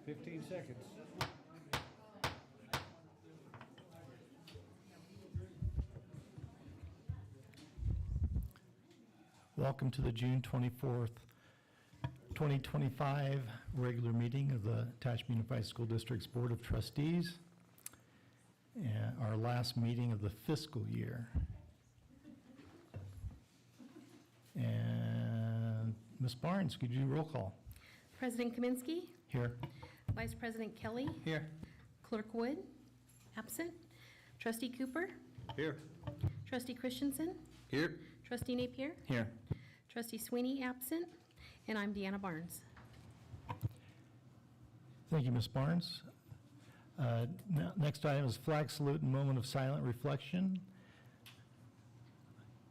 15 seconds. Welcome to the June 24th, 2025 regular meeting of the Attachment Unified School District's Board of Trustees, and our last meeting of the fiscal year. And Ms. Barnes, could you do roll call? President Kaminsky, Here. Vice President Kelly, Here. Clerk Wood, absent. Trustee Cooper, Here. Trustee Christensen, Here. Trustee Napier, Here. Trustee Sweeney, absent, and I'm Deanna Barnes. Thank you, Ms. Barnes. Next item is flag salute and moment of silent reflection.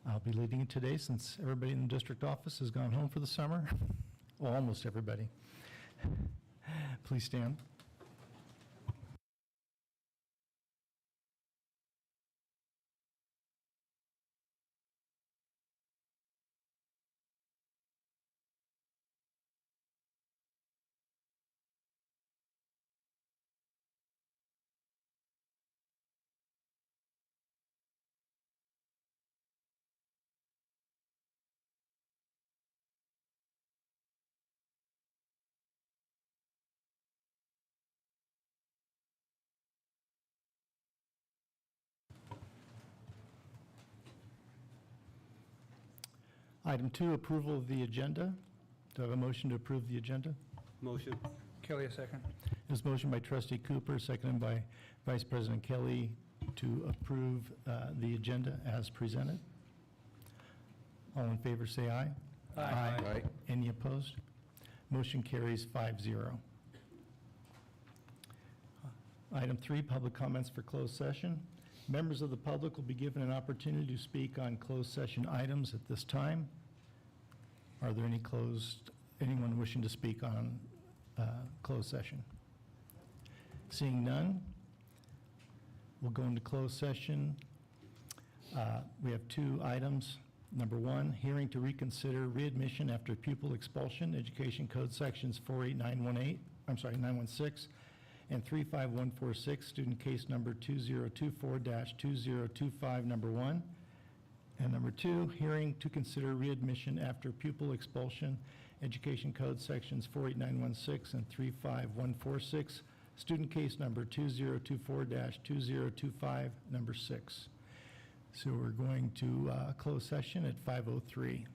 I'll be leading it today since everybody in the district office has gone home for the summer. Well, almost everybody. Please stand. Item 2, approval of the agenda. Do I have a motion to approve the agenda? Motion. Kelly, a second. This motion by Trustee Cooper, seconded by Vice President Kelly to approve the agenda as presented. All in favor, say aye. Aye. Any opposed? Motion carries 5-0. Item 3, public comments for closed session. Members of the public will be given an opportunity to speak on closed session items at this time. Are there anyone wishing to speak on closed session? Seeing none, we'll go into closed session. We have 2 items. Number 1, hearing to reconsider readmission after pupil expulsion, Education Code Sections 48916 and 35146, student case number 2024-2025, number 1. And number 2, hearing to consider readmission after pupil expulsion, Education Code Sections 48916 and 35146, student case number 2024-2025, number 6. So we're going to close session at 5:03.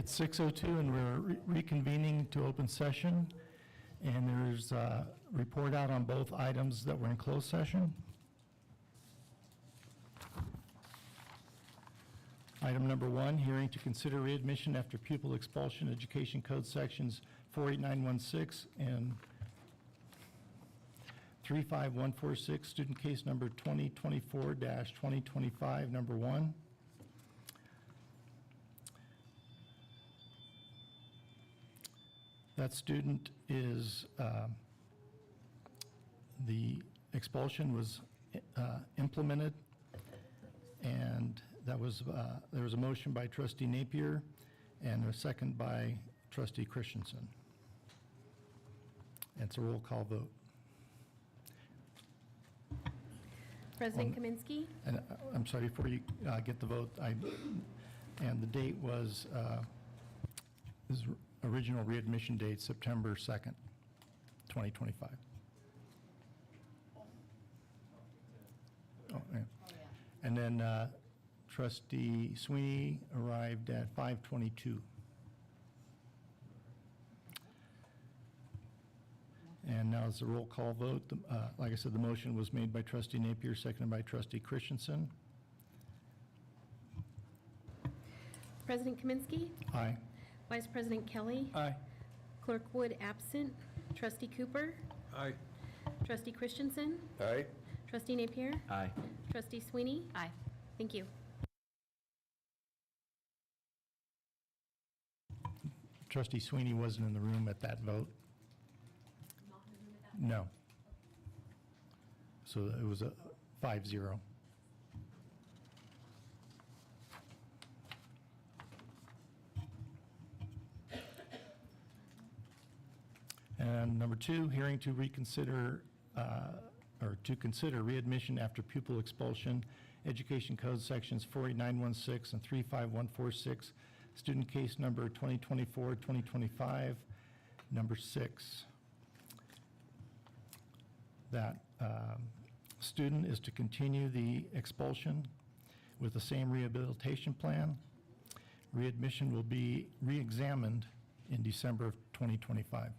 It's 6:02 and we're reconvening to open session. And there's a report out on both items that were in closed session. Item number 1, hearing to consider readmission after pupil expulsion, Education Code Sections 48916 and 35146, student case number 2024-2025, number 1. That student is, the expulsion was implemented, and that was, there was a motion by trustee Napier and a second by trustee Christensen. And it's a roll call vote. President Kaminsky, And I'm sorry, before you get the vote, and the date was, his original readmission date, September 2nd, 2025. Oh, yeah. And then trustee Sweeney arrived at 5:22. And now it's a roll call vote. Like I said, the motion was made by trustee Napier, seconded by trustee Christensen. President Kaminsky, Aye. Vice President Kelly, Aye. Clerk Wood absent, Trustee Cooper, Aye. Trustee Christensen, Aye. Trustee Napier, Aye. Trustee Sweeney. Aye. Thank you. Trustee Sweeney wasn't in the room at that vote. No. So it was a 5-0. And number 2, hearing to reconsider, or to consider readmission after pupil expulsion, Education Code Sections 48916 and 35146, student case number 2024-2025, number 6. That student is to continue the expulsion with the same rehabilitation plan. Readmission will be re-examined in December of 2025.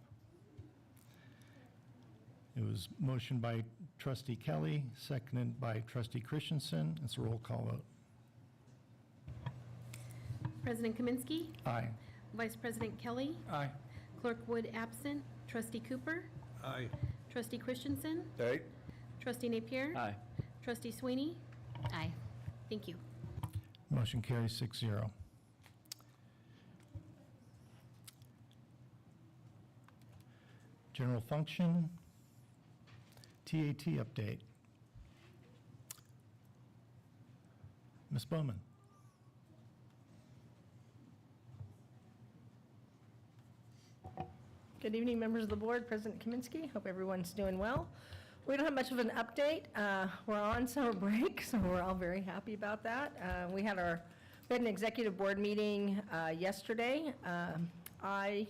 It was motioned by trustee Kelly, seconded by trustee Christensen. It's a roll call vote. President Kaminsky, Aye. Vice President Kelly, Aye. Clerk Wood absent, Trustee Cooper, Aye. Trustee Christensen, Aye. Trustee Napier, Aye. Trustee Sweeney. Aye. Thank you. Motion carries 6-0. General function, TAT update. Ms. Bowman. Good evening, members of the board, President Kaminsky. Hope everyone's doing well. We don't have much of an update. We're on summer break, so we're all very happy about that. We had an executive board meeting yesterday. I,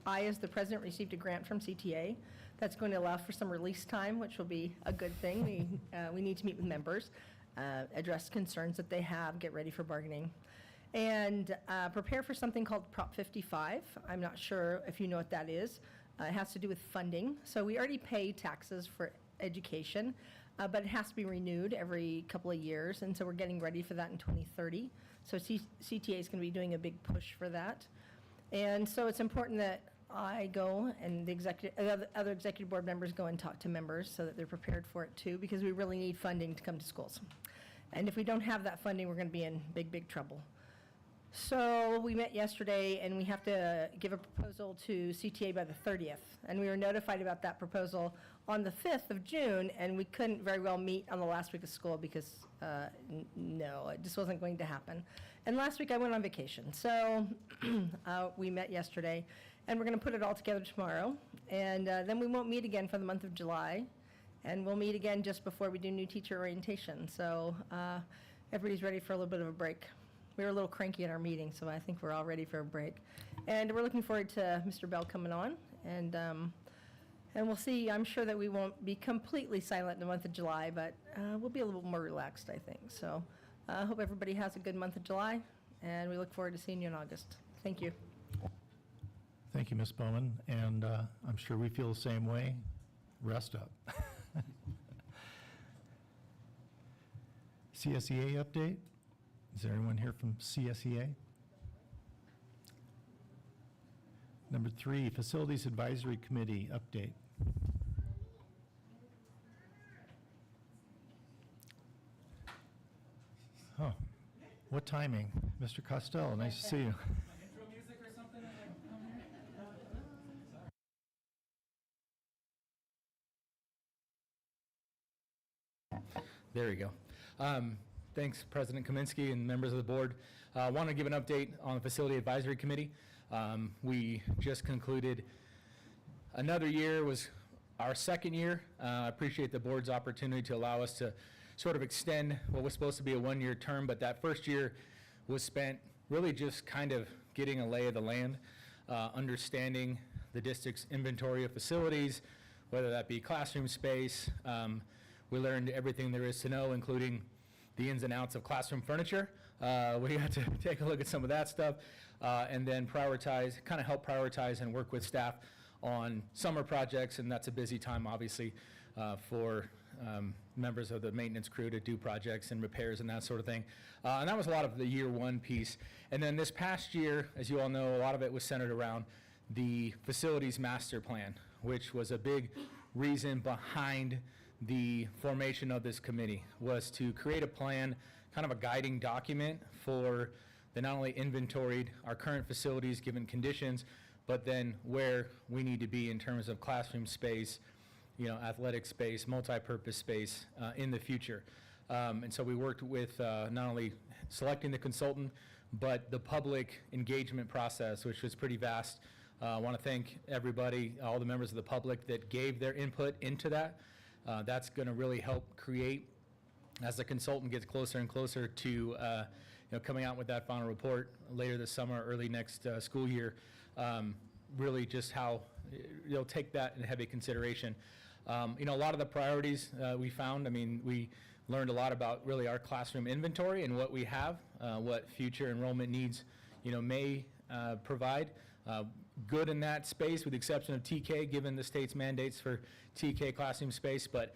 as the president, received a grant from CTA that's going to allow for some release time, which will be a good thing. We need to meet with members, address concerns that they have, get ready for bargaining, and prepare for something called Prop 55. I'm not sure if you know what that is. It has to do with funding. So we already pay taxes for education, but it has to be renewed every couple of years, and so we're getting ready for that in 2030. So CTA is going to be doing a big push for that. And so it's important that I go and the other executive board members go and talk to members so that they're prepared for it too, because we really need funding to come to schools. And if we don't have that funding, we're going to be in big, big trouble. So we met yesterday, and we have to give a proposal to CTA by the 30th. And we were notified about that proposal on the 5th of June, and we couldn't very well meet on the last week of school because, no, it just wasn't going to happen. And last week I went on vacation. So we met yesterday, and we're going to put it all together tomorrow. And then we won't meet again for the month of July. And we'll meet again just before we do new teacher orientation. So everybody's ready for a little bit of a break. We were a little cranky in our meeting, so I think we're all ready for a break. And we're looking forward to Mr. Bell coming on, and we'll see. I'm sure that we won't be completely silent in the month of July, but we'll be a little more relaxed, I think. So I hope everybody has a good month of July, and we look forward to seeing you in August. Thank you. Thank you, Ms. Bowman, and I'm sure we feel the same way. Rest up. CSEA update? Is there anyone here from CSEA? Number 3, Facilities Advisory Committee update. Oh, what timing? Mr. Costello, nice to see you. There we go. Thanks, President Kaminsky and members of the board. I want to give an update on the Facility Advisory Committee. We just concluded another year, was our second year. I appreciate the board's opportunity to allow us to sort of extend what was supposed to be a one-year term, but that first year was spent really just kind of getting a lay of the land, understanding the district's inventory of facilities, whether that be classroom space. We learned everything there is to know, including the ins and outs of classroom furniture. We got to take a look at some of that stuff, and then prioritize, kind of help prioritize and work with staff on summer projects, and that's a busy time, obviously, for members of the maintenance crew to do projects and repairs and that sort of thing. And that was a lot of the year one piece. And then this past year, as you all know, a lot of it was centered around the facilities master plan, which was a big reason behind the formation of this committee, was to create a plan, kind of a guiding document for the not only inventoried our current facilities given conditions, but then where we need to be in terms of classroom space, athletic space, multi-purpose space in the future. And so we worked with not only selecting the consultant, but the public engagement process, which was pretty vast. I want to thank everybody, all the members of the public that gave their input into that. That's going to really help create, as the consultant gets closer and closer to coming out with that final report later this summer, early next school year, really just how you'll take that in heavy consideration. A lot of the priorities we found, we learned a lot about really our classroom inventory and what we have, what future enrollment needs may provide. Good in that space, with the exception of TK, given the state's mandates for TK classroom space, but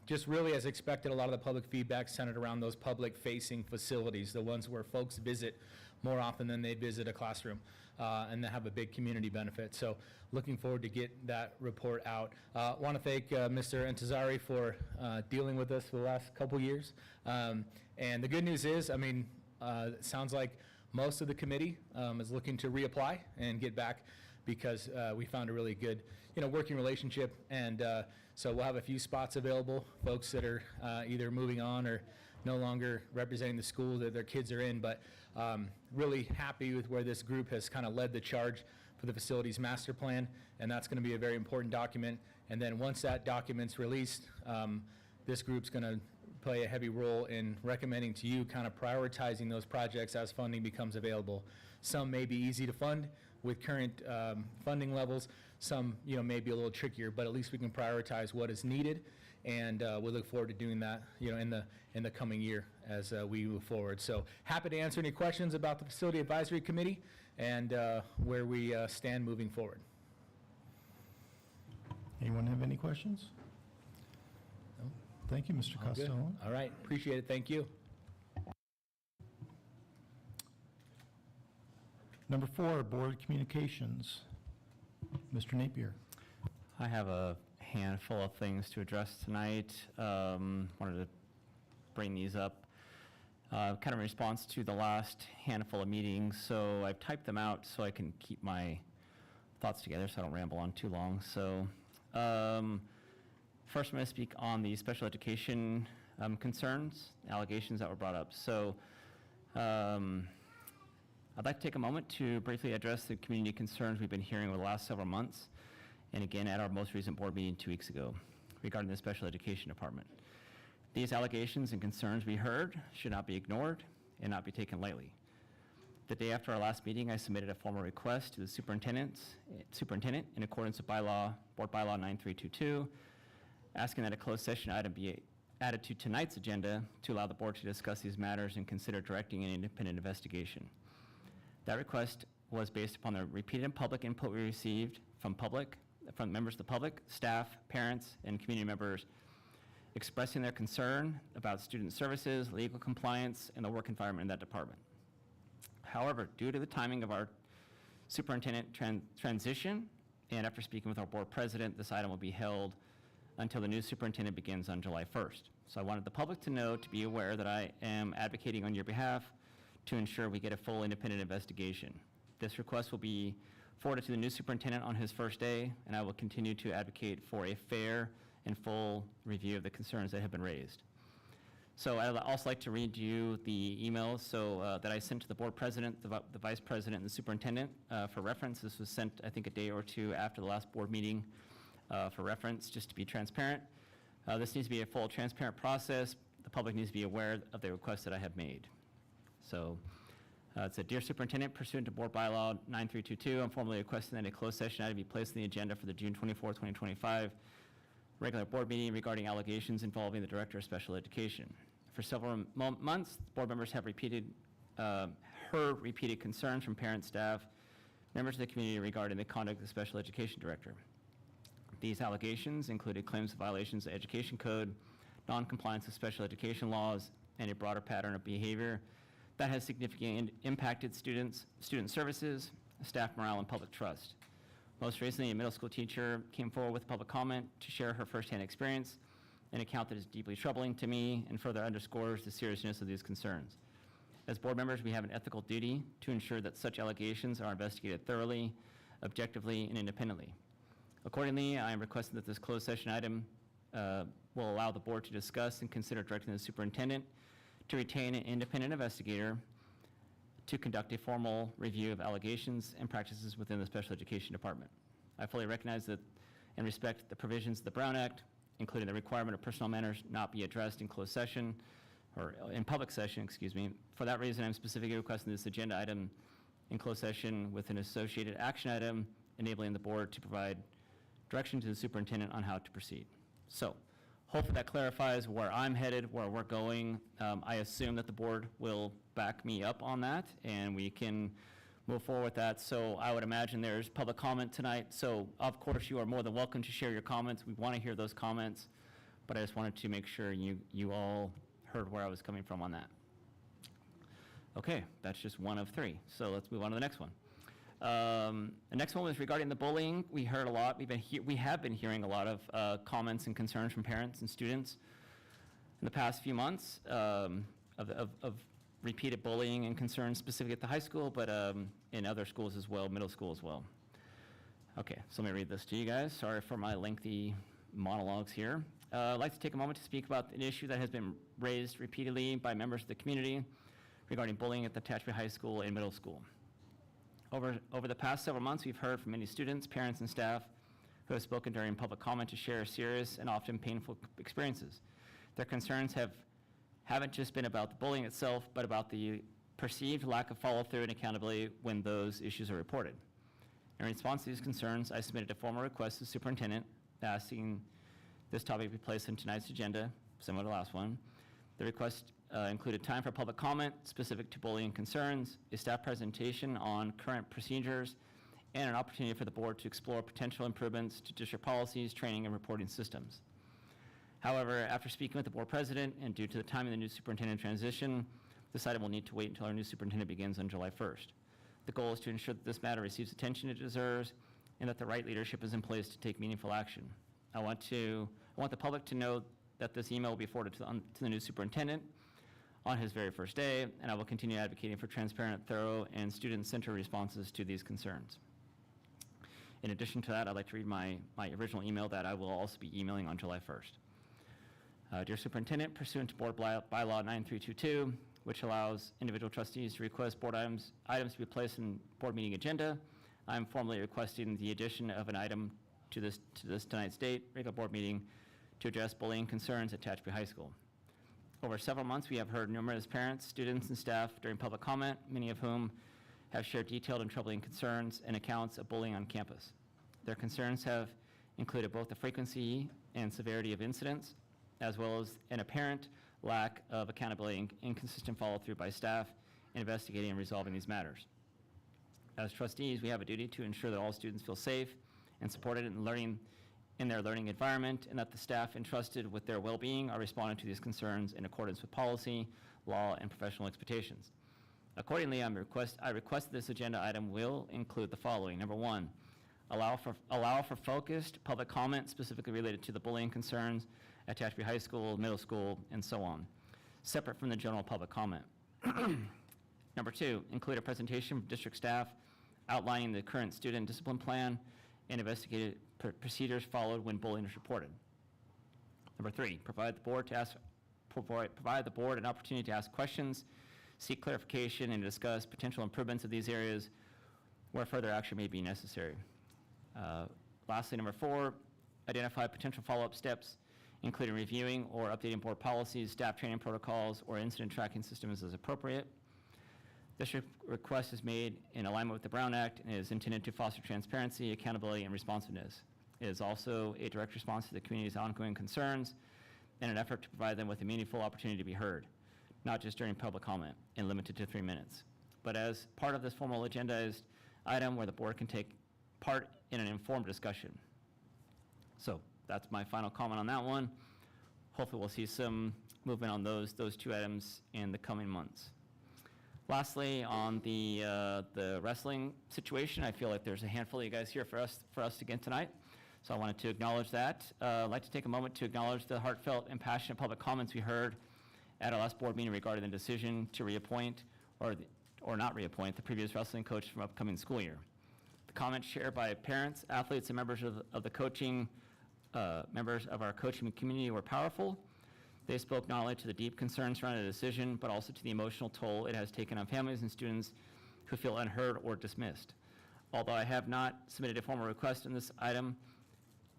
just really as expected, a lot of the public feedback centered around those public-facing facilities, the ones where folks visit more often than they visit a classroom, and that have a big community benefit. So looking forward to get that report out. Want to thank Mr. Intezari for dealing with us for the last couple years. And the good news is, it sounds like most of the committee is looking to reapply and get back, because we found a really good, working relationship, and so we'll have a few spots available, folks that are either moving on or no longer representing the school that their kids are in, but really happy with where this group has kind of led the charge for the facilities master plan, and that's going to be a very important document. And then once that document's released, this group's going to play a heavy role in recommending to you kind of prioritizing those projects as funding becomes available. Some may be easy to fund with current funding levels. Some, may be a little trickier, but at least we can prioritize what is needed, and we look forward to doing that, in the coming year as we move forward. So happy to answer any questions about the Facility Advisory Committee and where we stand moving forward. Anyone have any questions? No? Thank you, Mr. All good. Costello. All right, appreciate it, thank you. Number 4, board communications. Mr. Napier. I have a handful of things to address tonight. Wanted to bring these up kind of in response to the last handful of meetings. So I've typed them out so I can keep my thoughts together so I don't ramble on too long. So first I'm going to speak on the special education concerns, allegations that were brought up. So I'd like to take a moment to briefly address the community concerns we've been hearing over the last several months, and again at our most recent board meeting 2 weeks ago regarding the special education department. These allegations and concerns we heard should not be ignored and not be taken lightly. The day after our last meeting, I submitted a formal request to the superintendent in accordance with Board Bylaw 9322, asking that a closed session item be added to tonight's agenda to allow the board to discuss these matters and consider directing an independent investigation. That request was based upon the repeated public input we received from members of the public, staff, parents, and community members expressing their concern about student services, legal compliance, and the work environment in that department. However, due to the timing of our superintendent transition, and after speaking with our board president, this item will be held until the new superintendent begins on July 1st. So I wanted the public to know, to be aware that I am advocating on your behalf to ensure we get a full independent investigation. This request will be forwarded to the new superintendent on his first day, and I will continue to advocate for a fair and full review of the concerns that have been raised. So I'd also like to read you the emails that I sent to the board president, the vice president, and the superintendent for reference. This was sent, I think, a day or two after the last board meeting for reference, just to be transparent. This needs to be a full, transparent process. The public needs to be aware of the requests that I have made. So it said, Dear Superintendent, pursuant to Board Bylaw 9322, I'm formally requesting that a closed session item be placed on the agenda for the June 24, 2025 regular board meeting regarding allegations involving the Director of Special Education. For several months, board members have heard repeated concerns from parents, staff, members of the community regarding the conduct of the Special Education Director. These allegations included claims of violations of the Education Code, non-compliance with special education laws, and a broader pattern of behavior that has significantly impacted student services, staff morale, and public trust. Most recently, a middle school teacher came forward with public comment to share her firsthand experience, an account that is deeply troubling to me and further underscores the seriousness of these concerns. As board members, we have an ethical duty to ensure that such allegations are investigated thoroughly, objectively, and independently. Accordingly, I am requesting that this closed session item will allow the board to discuss and consider directing the superintendent to retain an independent investigator to conduct a formal review of allegations and practices within the special education department. I fully recognize that and respect the provisions of the Brown Act, including the requirement of personnel matters not be addressed in closed session, or in public session, excuse me. For that reason, I'm specifically requesting this agenda item in closed session with an associated action item enabling the board to provide direction to the superintendent on how to proceed. So, hopefully that clarifies where I'm headed, where we're going. I assume that the board will back me up on that, and we can move forward with that. So I would imagine there's public comment tonight. So of course, you are more than welcome to share your comments. We want to hear those comments, but I just wanted to make sure you all heard where I was coming from on that. Okay, that's just one of three. So let's move on to the next one. The next one was regarding the bullying. We heard a lot. We have been hearing a lot of comments and concerns from parents and students in the past few months of repeated bullying and concerns, specifically at the high school, but in other schools as well, middle school as well. Okay, so let me read this to you guys. Sorry for my lengthy monologues here. I'd like to take a moment to speak about an issue that has been raised repeatedly by members of the community regarding bullying at the Tehachapi High School and middle school. Over the past several months, we've heard from many students, parents, and staff who have spoken during public comment to share serious and often painful experiences. Their concerns haven't just been about the bullying itself, but about the perceived lack of follow-through and accountability when those issues are reported. In response to these concerns, I submitted a formal request to the superintendent asking this topic be placed on tonight's agenda, similar to the last one. The request included time for public comment specific to bullying concerns, a staff presentation on current procedures, and an opportunity for the board to explore potential improvements to district policies, training, and reporting systems. However, after speaking with the board president and due to the timing of the new superintendent transition, this item will need to wait until our new superintendent begins on July 1st. The goal is to ensure that this matter receives attention it deserves and that the right leadership is in place to take meaningful action. I want the public to know that this email will be forwarded to the new superintendent on his very first day, and I will continue advocating for transparent, thorough, and student-centered responses to these concerns. In addition to that, I'd like to read my original email that I will also be emailing on July 1st. Dear Superintendent, pursuant to Board Bylaw 9322, which allows individual trustees to request board items to be placed in board meeting agenda, I'm formally requesting the addition of an item to this tonight's date, regular board meeting, to address bullying concerns at Tehachapi High School. Over several months, we have heard numerous parents, students, and staff during public comment, many of whom have shared detailed and troubling concerns and accounts of bullying on campus. Their concerns have included both the frequency and severity of incidents, as well as an apparent lack of accountability and inconsistent follow-through by staff in investigating and resolving these matters. As trustees, we have a duty to ensure that all students feel safe and supported in their learning environment, and that the staff entrusted with their well-being are responding to these concerns in accordance with policy, law, and professional expectations. Accordingly, I request this agenda item will include the following. Number one, allow for focused public comment specifically related to the bullying concerns at Tehachapi High School, middle school, and so on, separate from the general public comment. Number two, include a presentation from district staff outlining the current student discipline plan and investigative procedures followed when bullying is reported. Number three, provide the board an opportunity to ask questions, seek clarification, and discuss potential improvements of these areas where further action may be necessary. Lastly, number four, identify potential follow-up steps, including reviewing or updating board policies, staff training protocols, or incident tracking systems as appropriate. This request is made in alignment with the Brown Act and is intended to foster transparency, accountability, and responsiveness. It is also a direct response to the community's ongoing concerns and an effort to provide them with a meaningful opportunity to be heard, not just during public comment and limited to 3 minutes, but as part of this formal agendized item where the board can take part in an informed discussion. So that's my final comment on that one. Hopefully we'll see some movement on those two items in the coming months. Lastly, on the wrestling situation, I feel like there's a handful of you guys here for us again tonight. So I wanted to acknowledge that. I'd like to take a moment to acknowledge the heartfelt and passionate public comments we heard at our last board meeting regarding the decision to reappoint or not reappoint the previous wrestling coach from upcoming school year. The comments shared by parents, athletes, and members of the coaching members of our coaching community were powerful. They spoke not only to the deep concerns surrounding the decision, but also to the emotional toll it has taken on families and students who feel unheard or dismissed. Although I have not submitted a formal request in this item,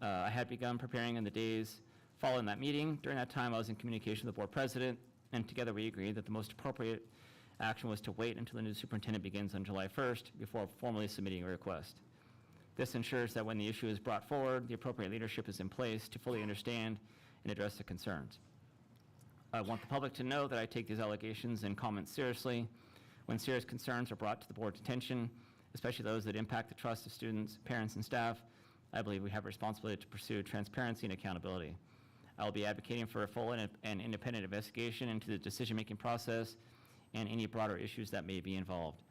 I had begun preparing in the days following that meeting. During that time, I was in communication with the board president, and together we agreed that the most appropriate action was to wait until the new superintendent begins on July 1st before formally submitting a request. This ensures that when the issue is brought forward, the appropriate leadership is in place to fully understand and address the concerns. I want the public to know that I take these allegations and comments seriously. When serious concerns are brought to the board's attention, especially those that impact the trust of students, parents, and staff, I believe we have a responsibility to pursue transparency and accountability. I will be advocating for a full and independent investigation into the decision-making process and any broader issues that may be involved.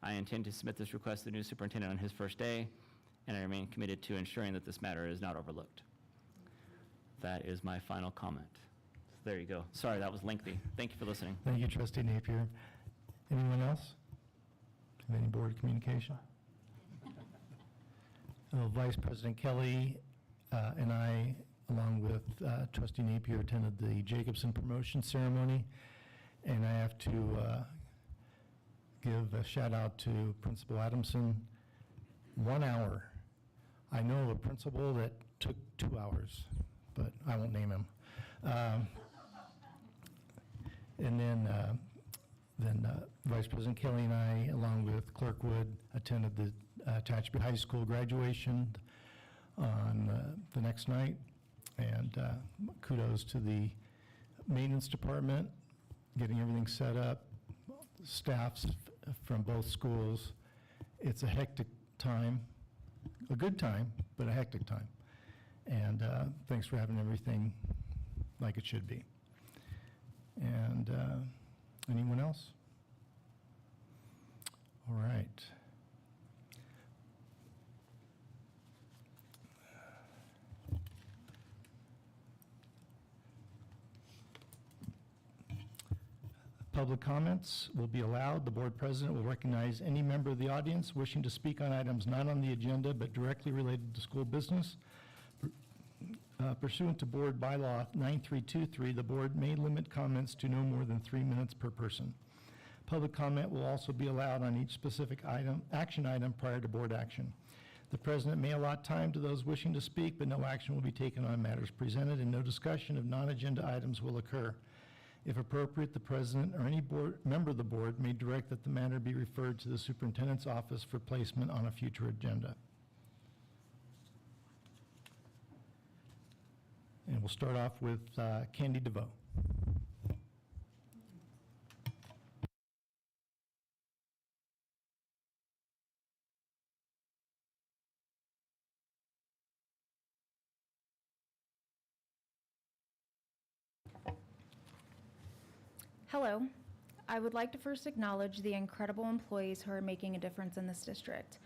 I intend to submit this request to the new superintendent on his first day, and I remain committed to ensuring that this matter is not overlooked. That is my final comment. There you go. Sorry, that was lengthy. Thank you for listening. Thank you, Trustee Napier. Anyone else? Have any board communication? Vice President Kelly and I, along with Trustee Napier, attended the Jacobson promotion ceremony, and I have to give a shout out to Principal Adamson. 1 hour. I know of a principal that took 2 hours, but I won't name him. And then Vice President Kelly and I, along with Clerk Wood, attended the Tehachapi High School graduation on the next night. And kudos to the maintenance department, getting everything set up, staffs from both schools. It's a hectic time, a good time, but a hectic time. And thanks for having everything like it should be. And anyone else? All right. Public comments will be allowed. The board president will recognize any member of the audience wishing to speak on items not on the agenda but directly related to school business. Pursuant to Board Bylaw 9323, the board may limit comments to no more than 3 minutes per person. Public comment will also be allowed on each specific action item prior to board action. The president may allot time to those wishing to speak, but no action will be taken on matters presented, and no discussion of non-agenda items will occur. If appropriate, the president or any member of the board may direct that the matter be referred to the superintendent's office for placement on a future agenda. And And we'll start off with Candy DeVoe. Hello. I would like to first acknowledge the incredible employees who are making a difference in this district.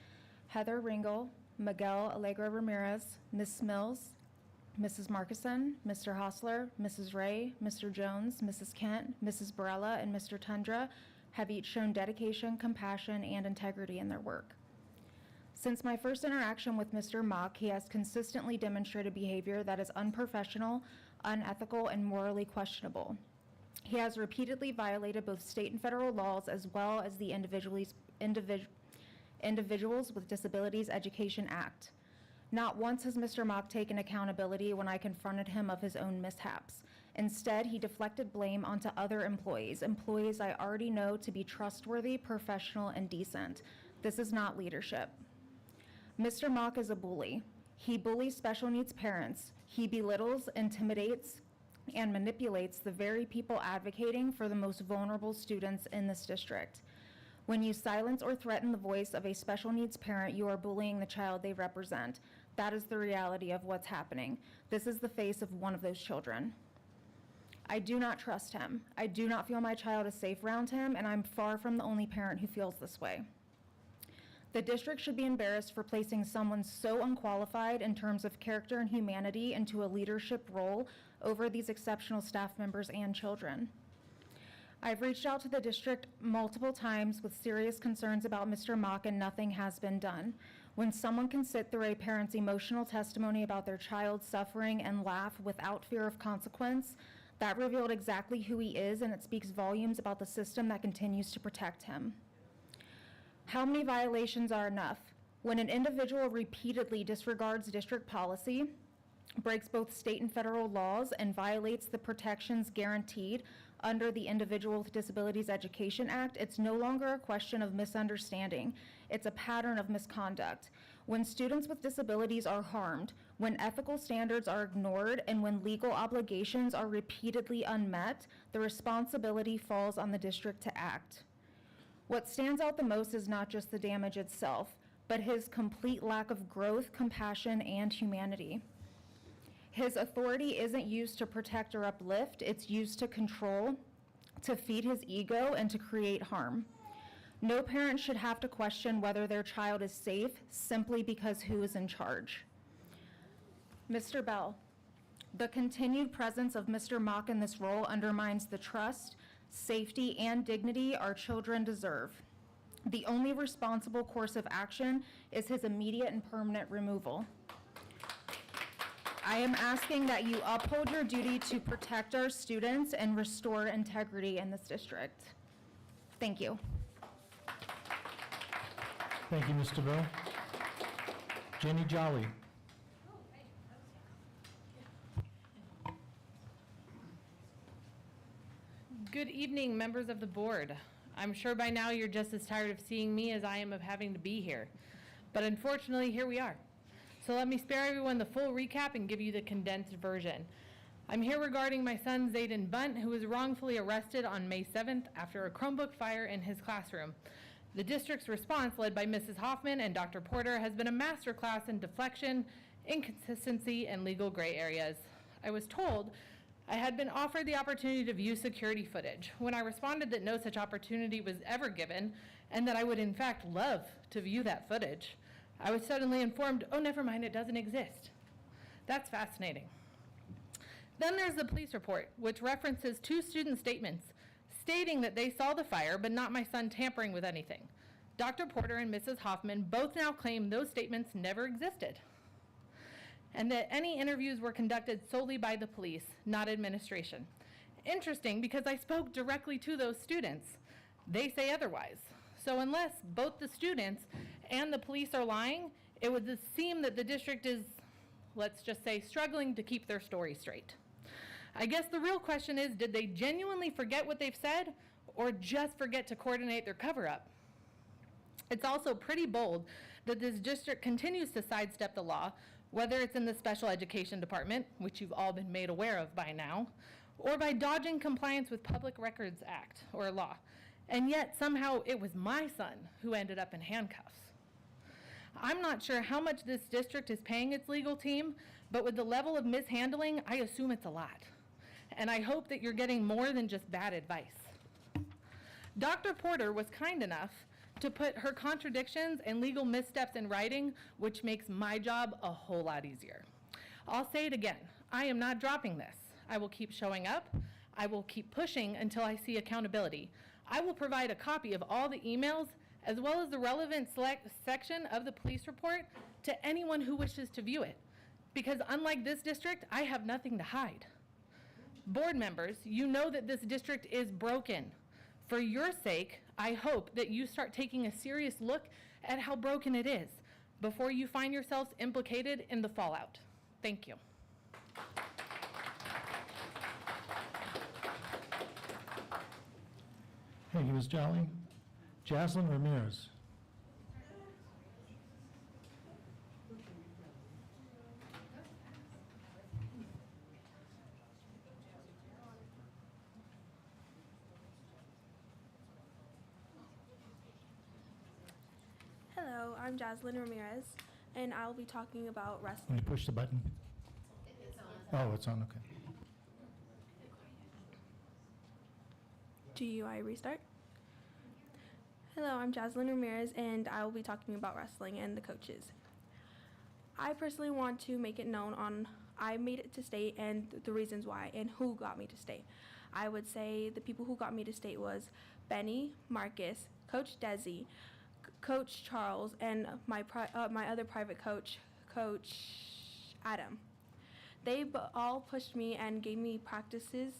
Heather Ringel, Miguel Allegra Ramirez, Ms. Mills, Mrs. Markison, Mr. Hostler, Mrs. Ray, Mr. Jones, Mrs. Kent, Mrs. Barella, and Mr. Tundra have each shown dedication, compassion, and integrity in their work. Since my first interaction with Mr. Mock, he has consistently demonstrated behavior that is unprofessional, unethical, and morally questionable. He has repeatedly violated both state and federal laws as well as the Individuals with Disabilities Education Act. Not once has Mr. Mock taken accountability when I confronted him of his own mishaps. Instead, he deflected blame onto other employees I already know to be trustworthy, professional, and decent. This is not leadership. Mr. Mock is a bully. He bullies special needs parents. He belittles, intimidates, and manipulates the very people advocating for the most vulnerable students in this district. When you silence or threaten the voice of a special needs parent, you are bullying the child they represent. That is the reality of what's happening. This is the face of one of those children. I do not trust him. I do not feel my child is safe around him, and I'm far from the only parent who feels this way. The district should be embarrassed for placing someone so unqualified in terms of character and humanity into a leadership role over these exceptional staff members and children. I've reached out to the district multiple times with serious concerns about Mr. Mock, and nothing has been done. When someone can sit through a parent's emotional testimony about their child's suffering and laugh without fear of consequence, that revealed exactly who he is, and it speaks volumes about the system that continues to protect him. How many violations are enough? When an individual repeatedly disregards district policy, breaks both state and federal laws, and violates the protections guaranteed under the Individual with Disabilities Education Act, it's no longer a question of misunderstanding. It's a pattern of misconduct. When students with disabilities are harmed, when ethical standards are ignored, and when legal obligations are repeatedly unmet, the responsibility falls on the district to act. What stands out the most is not just the damage itself, but his complete lack of growth, compassion, and humanity. His authority isn't used to protect or uplift, it's used to control, to feed his ego, and to create harm. No parent should have to question whether their child is safe simply because who is in charge. Mr. Bell, the continued presence of Mr. Mock in this role undermines the trust, safety, and dignity our children deserve. The only responsible course of action is his immediate and permanent removal. I am asking that you uphold your duty to protect our students and restore integrity in this district. Thank you. Thank you, Ms. DeVoe. Jenny Jolly. Good evening, members of the board. I'm sure by now you're just as tired of seeing me as I am of having to be here. But unfortunately, here we are. So let me spare everyone the full recap and give you the condensed version. I'm here regarding my son, Zayden Bunt, who was wrongfully arrested on May 7th after a Chromebook fire in his classroom. The district's response, led by Mrs. Hoffman and Dr. Porter, has been a masterclass in deflection, inconsistency, and legal gray areas. I was told I had been offered the opportunity to view security footage. When I responded that no such opportunity was ever given, and that I would in fact love to view that footage, I was suddenly informed, oh, never mind, it doesn't exist. That's fascinating. Then there's the police report, which references 2 student statements stating that they saw the fire, but not my son tampering with anything. Dr. Porter and Mrs. Hoffman both now claim those statements never existed, and that any interviews were conducted solely by the police, not administration. Interesting, because I spoke directly to those students. They say otherwise. So unless both the students and the police are lying, it would seem that the district is, let's just say, struggling to keep their story straight. I guess the real question is, did they genuinely forget what they've said, or just forget to coordinate their cover-up? It's also pretty bold that this district continues to sidestep the law, whether it's in the special education department, which you've all been made aware of by now, or by dodging compliance with Public Records Act or law. And yet somehow it was my son who ended up in handcuffs. I'm not sure how much this district is paying its legal team, but with the level of mishandling, I assume it's a lot. And I hope that you're getting more than just bad advice. Dr. Porter was kind enough to put her contradictions and legal missteps in writing, which makes my job a whole lot easier. I'll say it again, I am not dropping this. I will keep showing up. I will keep pushing until I see accountability. I will provide a copy of all the emails as well as the relevant section of the police report to anyone who wishes to view it. Because unlike this district, I have nothing to hide. Board members, you know that this district is broken. For your sake, I hope that you start taking a serious look at how broken it is before you find yourselves implicated in the fallout. Thank you. Thank you, Ms. Jolly. Jaslyn Ramirez. Hello, I'm Jaslyn Ramirez, and I'll be talking about Can wrestling. you push the button? Oh, it's on, okay. GUI restart. Hello, I'm Jaslyn Ramirez, and I will be talking about wrestling and the coaches. I personally want to make it known on I made it to state and the reasons why and who got me to state. I would say the people who got me to state was Benny, Marcus, Coach Desi, Coach Charles, and my other private coach, Coach Adam. They all pushed me and gave me practices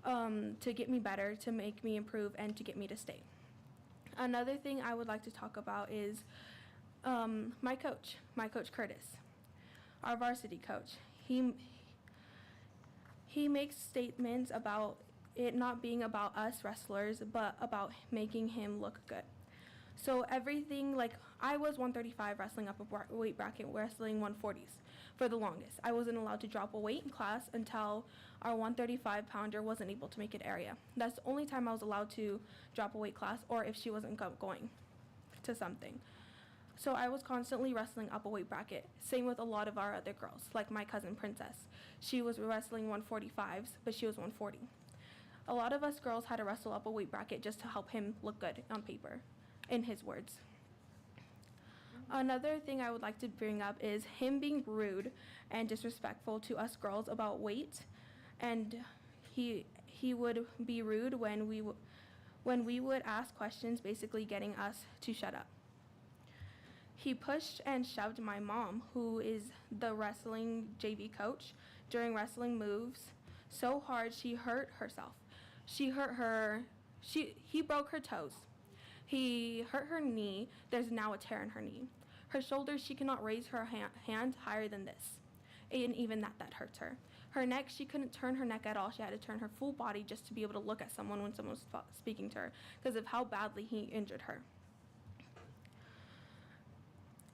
to get me better, to make me improve, and to get me to state. Another thing I would like to talk about is my coach Curtis, our varsity coach. He makes statements about it not being about us wrestlers, but about making him look good. So everything, like I was 135 wrestling up a weight bracket, wrestling 140s for the longest. I wasn't allowed to drop a weight in class until our 135 pounder wasn't able to make it area. That's the only time I was allowed to drop a weight class, or if she wasn't going to something. So I was constantly wrestling up a weight bracket. Same with a lot of our other girls, like my cousin Princess. She was wrestling 145s, but she was 140. A lot of us girls had to wrestle up a weight bracket just to help him look good on paper, in his words. Another thing I would like to bring up is him being rude and disrespectful to us girls about weight, and he would be rude when we would ask questions, basically getting us to shut up. He pushed and shoved my mom, who is the wrestling JV coach, during wrestling moves so hard she hurt herself. He broke her toes. He hurt her knee. There's now a tear in her knee. Her shoulders, she cannot raise her hand higher than this. And even that hurts her. Her neck, she couldn't turn her neck at all. She had to turn her full body just to be able to look at someone when someone was speaking to her because of how badly he injured her.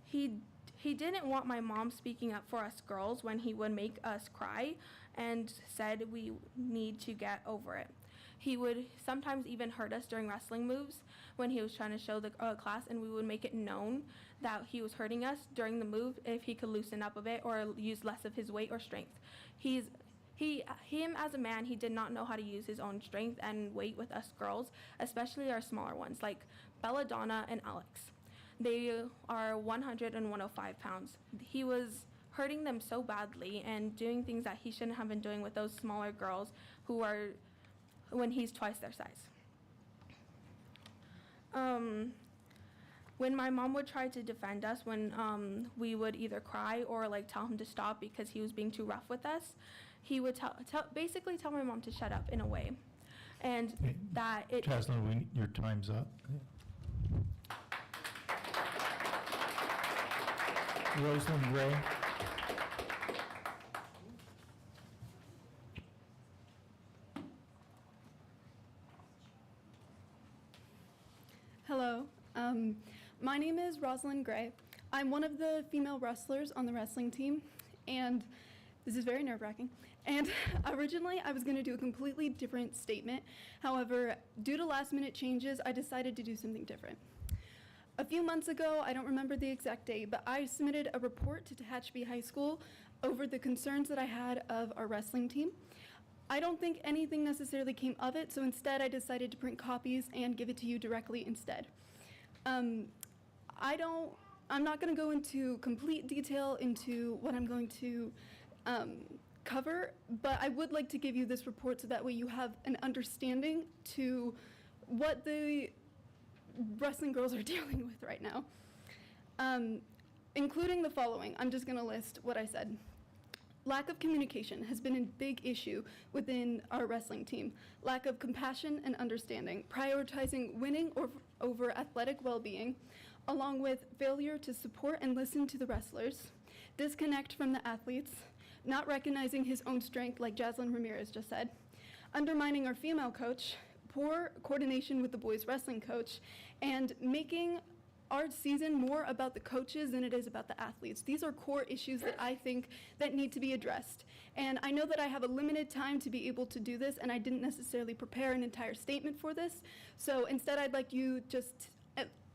He didn't want my mom speaking up for us girls when he would make us cry and said we need to get over it. He would sometimes even hurt us during wrestling moves when he was trying to show the class, and we would make it known that he was hurting us during the move if he could loosen up a bit or use less of his weight or strength. Him as a man, he did not know how to use his own strength and weight with us girls, especially our smaller ones like Belladonna and Alex. They are 100 and 105 pounds. He was hurting them so badly and doing things that he shouldn't have been doing with those smaller girls who are when he's twice their size. When my mom would try to defend us, when we would either cry or like tell him to stop because he was being too rough with us, he would basically tell my mom to shut up in a way, and that it. Jaslyn, your time's up. Rosalind Gray. Hello, my name is Rosalind Gray. I'm one of the female wrestlers on the wrestling team, and this is very nerve-wracking. And originally, I was going to do a completely different statement. However, due to last-minute changes, I decided to do something different. A few months ago, I don't remember the exact date, but I submitted a report to Tehachapi High School over the concerns that I had of our wrestling team. I don't think anything necessarily came of it, so instead I decided to print copies and give it to you directly instead. I'm not going to go into complete detail into what I'm going to cover, but I would like to give you this report so that way you have an understanding to what the wrestling girls are dealing with right now. Including the following. I'm just going to list what I said. Lack of communication has been a big issue within our wrestling team. Lack of compassion and understanding, prioritizing winning over athletic well-being, along with failure to support and listen to the wrestlers, disconnect from the athletes, not recognizing his own strength like Jaslyn Ramirez just said, undermining our female coach, poor coordination with the boys wrestling coach, and making our season more about the coaches than it is about the athletes. These are core issues that I think that need to be addressed. And I know that I have a limited time to be able to do this, and I didn't necessarily prepare an entire statement for this. So instead, I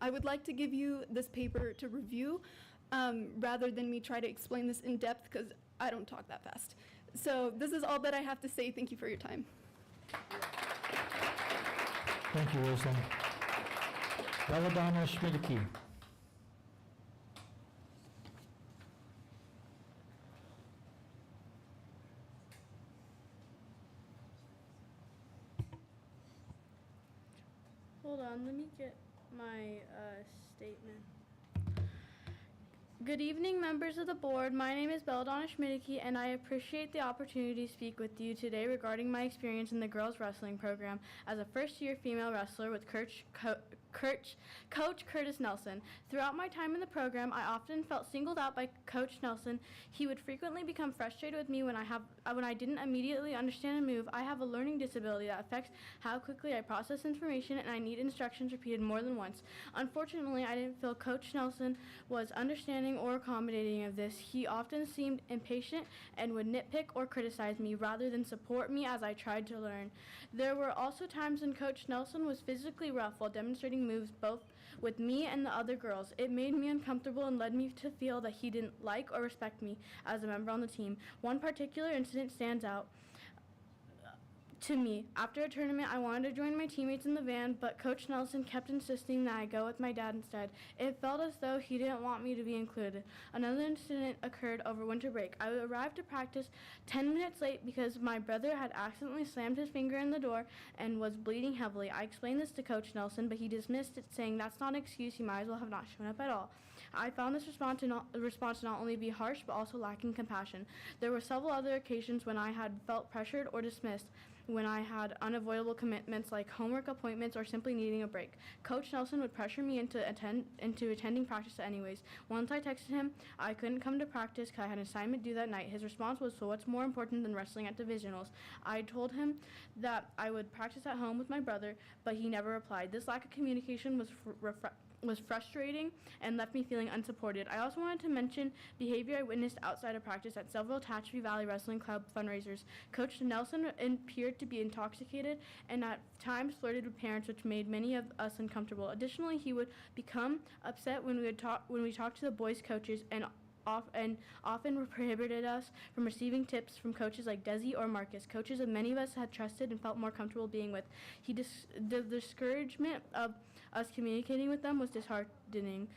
would like to give you this paper to review rather than me try to explain this in depth because I don't talk that fast. So this is all that I have to say. Thank you for your time. Thank you, Rosalind. Belladonna Schmidtke. Hold on, let me get my statement. Good evening, members of the board. My name is Belladonna Schmidtke, and I appreciate the opportunity to speak with you today regarding my experience in the girls wrestling program as a first-year female wrestler with Coach Curtis Nelson. Throughout my time in the program, I often felt singled out by Coach Nelson. He would frequently become frustrated with me when I didn't immediately understand a move. I have a learning disability that affects how quickly I process information, and I need instructions repeated more than once. Unfortunately, I didn't feel Coach Nelson was understanding or accommodating of this. He often seemed impatient and would nitpick or criticize me rather than support me as I tried to learn. There were also times when Coach Nelson was physically rough while demonstrating moves both with me and the other girls. It made me uncomfortable and led me to feel that he didn't like or respect me as a member on the team. One particular incident stands out to me. After a tournament, I wanted to join my teammates in the van, but Coach Nelson kept insisting that I go with my dad instead. It felt as though he didn't want me to be included. Another incident occurred over winter break. I arrived to practice 10 minutes late because my brother had accidentally slammed his finger in the door and was bleeding heavily. I explained this to Coach Nelson, but he dismissed it, saying that's not an excuse, he might as well have not shown up at all. I found this response to not only be harsh, but also lacking compassion. There were several other occasions when I had felt pressured or dismissed, when I had unavoidable commitments like homework appointments or simply needing a break. Coach Nelson would pressure me into attending practice anyways. Once I texted him I couldn't come to practice because I had an assignment due that night. His response was, so what's more important than wrestling at divisionals? I told him that I would practice at home with my brother, but he never replied. This lack of communication was frustrating and left me feeling unsupported. I also wanted to mention behavior I witnessed outside of practice at several Tehachapi Valley Wrestling Club fundraisers. Coach Nelson appeared to be intoxicated and at times flirted with parents, which made many of us uncomfortable. Additionally, he would become upset when we talked to the boys' coaches and often prohibited us from receiving tips from coaches like Desi or Marcus, coaches that many of us had trusted and felt more comfortable being with. The discouragement of us communicating with them was disheartening.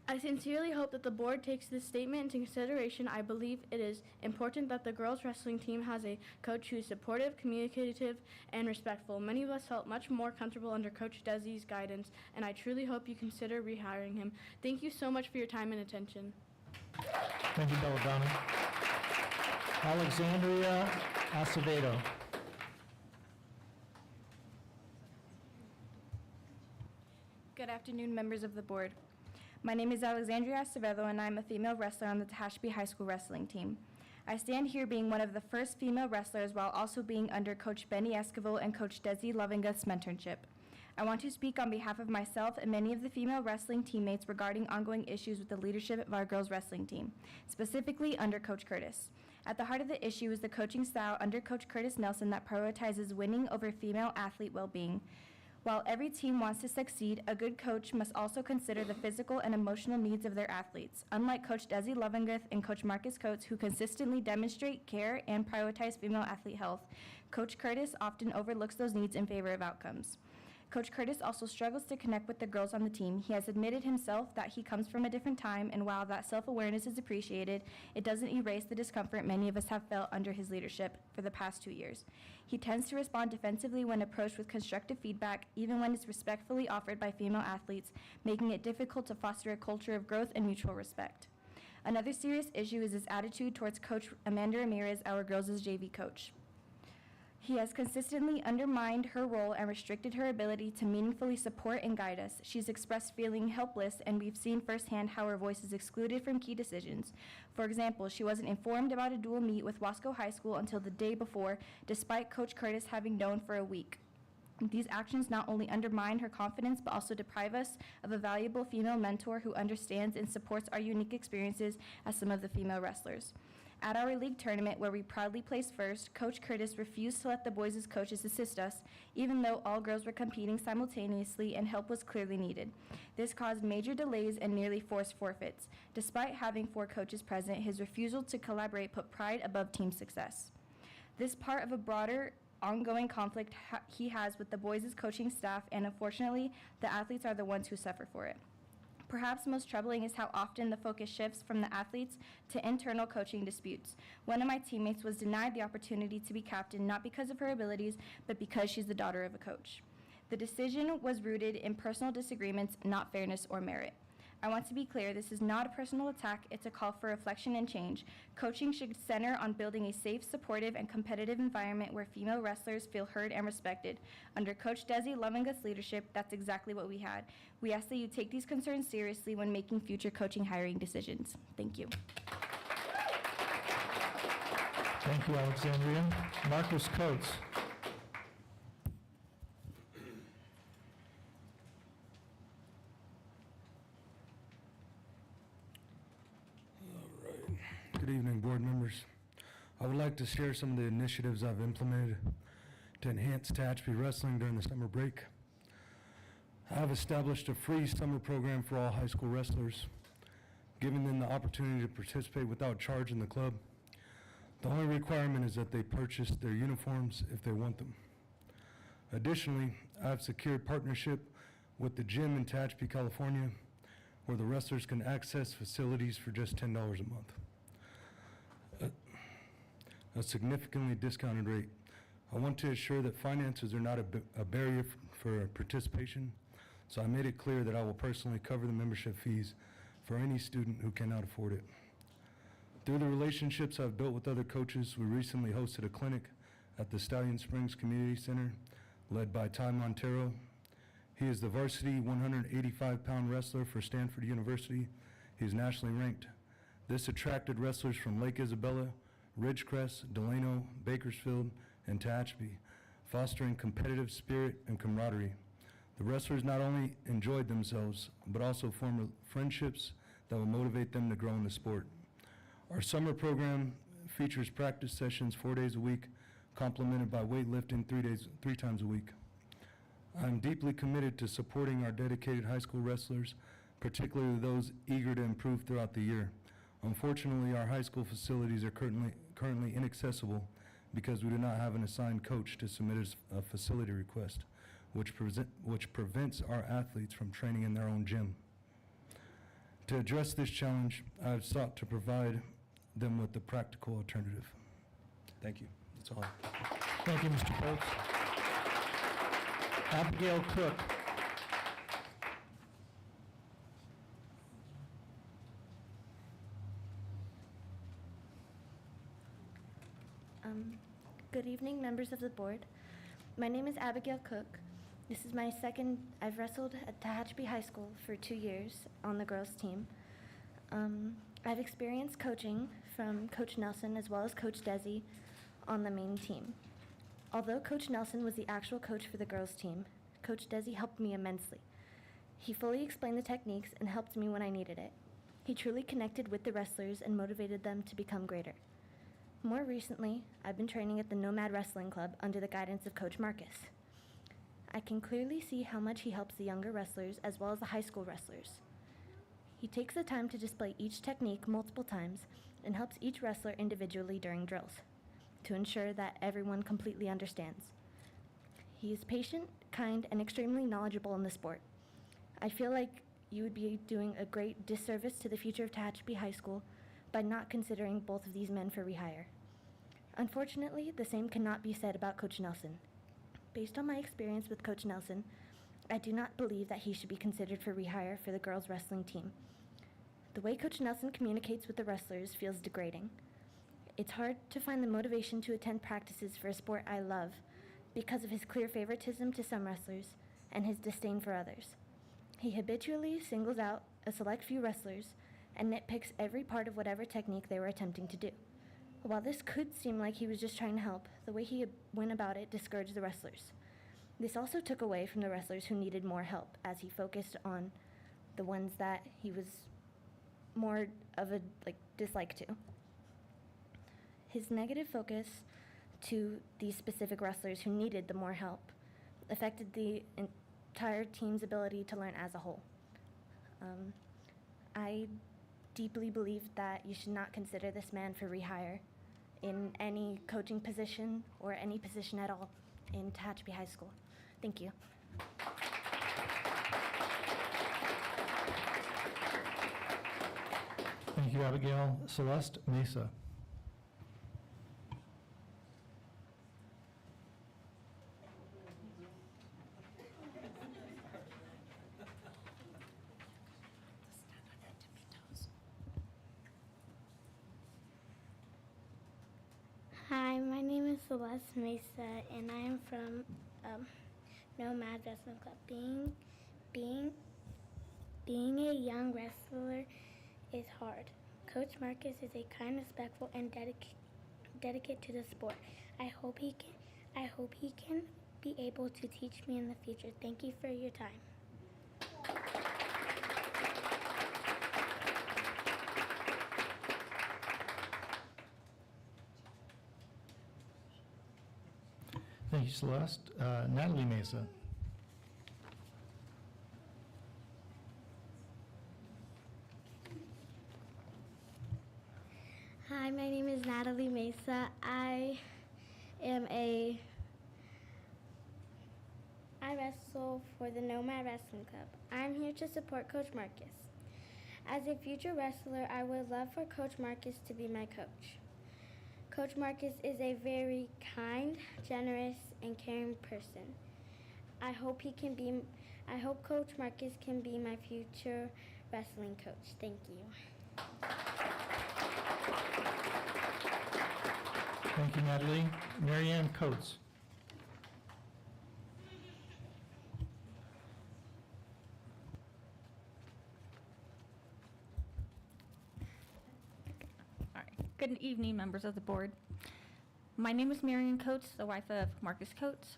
I sincerely hope that the board takes this statement into consideration. I believe it is important that the girls wrestling team has a coach who is supportive, communicative, and respectful. Many of us felt much more comfortable under Coach Desi's guidance, and I truly hope you consider rehiring him. Thank you so much for your time and attention. Thank you, Belladonna. Alexandria Acevedo. Good afternoon, members of the board. My name is Alexandria Acevedo, and I'm a female wrestler on the Tehachapi High School wrestling team. I stand here being one of the first female wrestlers while also being under Coach Benny Esquivel and Coach Desi Lovinga's mentorship. I want to speak on behalf of myself and many of the female wrestling teammates regarding ongoing issues with the leadership of our girls wrestling team, specifically under Coach Curtis. At the heart of the issue is the coaching style under Coach Curtis Nelson that prioritizes winning over female athlete well-being. While every team wants to succeed, a good coach must also consider the physical and emotional needs of their athletes. Unlike Coach Desi Lovinguth and Coach Marcus Coates, who consistently demonstrate care and prioritize female athlete health, Coach Curtis often overlooks those needs in favor of outcomes. Coach Curtis also struggles to connect with the girls on the team. He has admitted himself that he comes from a different time, and while that self-awareness is appreciated, it doesn't erase the discomfort many of us have felt under his leadership for the past 2 years. He tends to respond defensively when approached with constructive feedback, even when it's respectfully offered by female athletes, making it difficult to foster a culture of growth and mutual respect. Another serious issue is his attitude towards Coach Amanda Ramirez, our girls' JV coach. He has consistently undermined her role and restricted her ability to meaningfully support and guide us. She's expressed feeling helpless, and we've seen firsthand how her voice is excluded from key decisions. For example, she wasn't informed about a dual meet with Wasco High School until the day before, despite Coach Curtis having known for a week. These actions not only undermine her confidence, but also deprive us of a valuable female mentor who understands and supports our unique experiences as some of the female wrestlers. At our league tournament, where we proudly placed first, Coach Curtis refused to let the boys' coaches assist us, even though all girls were competing simultaneously and help was clearly needed. This caused major delays and nearly forced forfeits. Despite having 4 coaches present, his refusal to collaborate put pride above team success. This part of a broader ongoing conflict he has with the boys' coaching staff, and unfortunately, the athletes are the ones who suffer for it. Perhaps most troubling is how often the focus shifts from the athletes to internal coaching disputes. One of my teammates was denied the opportunity to be captain not because of her abilities, but because she's the daughter of a coach. The decision was rooted in personal disagreements, not fairness or merit. I want to be clear, this is not a personal attack, it's a call for reflection and change. Coaching should center on building a safe, supportive, and competitive environment where female wrestlers feel heard and respected. Under Coach Desi Lovinguth's leadership, that's exactly what we had. We ask that you take these concerns seriously when making future coaching hiring decisions. Thank you. Thank you, Alexandria. Marcus Coates. Good evening, board members. I would like to share some of the initiatives I've implemented to enhance Tehachapi wrestling during the summer break. I have established a free summer program for all high school wrestlers, giving them the opportunity to participate without charge in the club. The only requirement is that they purchase their uniforms if they want them. Additionally, I have secured partnership with the gym in Tehachapi, California, where the wrestlers can access facilities for just $10 a month. A significantly discounted rate. I want to assure that finances are not a barrier for participation, so I made it clear that I will personally cover the membership fees for any student who cannot afford it. Through the relationships I've built with other coaches, we recently hosted a clinic at the Stallion Springs Community Center led by Ty Montero. He is the varsity 185-pound wrestler for Stanford University. He's nationally ranked. This attracted wrestlers from Lake Isabella, Ridgecrest, Delano, Bakersfield, and Tehachapi, fostering competitive spirit and camaraderie. The wrestlers not only enjoyed themselves, but also formed friendships that will motivate them to grow in the sport. Our summer program features practice sessions 4 days a week, complemented by weightlifting 3 times a week. I'm deeply committed to supporting our dedicated high school wrestlers, particularly those eager to improve throughout the year. Unfortunately, our high school facilities are currently inaccessible because we do not have an assigned coach to submit a facility request, which prevents our athletes from training in their own gym. To address this challenge, I have sought to provide them with a practical alternative. Thank you. That's all. Thank you, Mr. Coates. Abigail Cook. Good evening, members of the board. My name is Abigail Cook. This is my second, I've wrestled at Tehachapi High School for 2 years on the girls team. I've experienced coaching from Coach Nelson as well as Coach Desi on the main team. Although Coach Nelson was the actual coach for the girls team, Coach Desi helped me immensely. He fully explained the techniques and helped me when I needed it. He truly connected with the wrestlers and motivated them to become greater. More recently, I've been training at the Nomad Wrestling Club under the guidance of Coach Marcus. I can clearly see how much he helps the younger wrestlers as well as the high school wrestlers. He takes the time to display each technique multiple times and helps each wrestler individually during drills to ensure that everyone completely understands. He is patient, kind, and extremely knowledgeable in the sport. I feel like you would be doing a great disservice to the future of Tehachapi High School by not considering both of these men for rehire. Unfortunately, the same cannot be said about Coach Nelson. Based on my experience with Coach Nelson, I do not believe that he should be considered for rehire for the girls' wrestling team. The way Coach Nelson communicates with the wrestlers feels degrading. It's hard to find the motivation to attend practices for a sport I love because of his clear favoritism to some wrestlers and his disdain for others. He habitually singles out a select few wrestlers and nitpicks every part of whatever technique they were attempting to do. While this could seem like he was just trying to help, the way he went about it discouraged the wrestlers. This also took away from the wrestlers who needed more help, as he focused on the ones that he was more of a dislike to. His negative focus to these specific wrestlers who needed the more help affected the entire team's ability to learn as a whole. I deeply believe that you should not consider this man for rehire in any coaching position or any position at all in Tehachapi High School. Thank you. Thank you, Abigail. Celeste Mesa. Hi, my name is Celeste Mesa, and I am from Nomad Wrestling Club. Being a young wrestler is hard. Coach Marcus is a kind, respectful, and dedicated to the sport. I hope he can be able to teach me in the future. Thank you for your time. Thank you, Celeste. Natalie Mesa. Hi, my name is Natalie Mesa. I wrestle for the Nomad Wrestling Club. I'm here to support Coach Marcus. As a future wrestler, I would love for Coach Marcus to be my coach. Coach Marcus is a very kind, generous, and caring person. I hope Coach Marcus can be my future wrestling coach. Thank you. Thank you, Natalie. Marianne Coates. All right. Good evening, members of the board. My name is Marion Coates, the wife of Marcus Coates.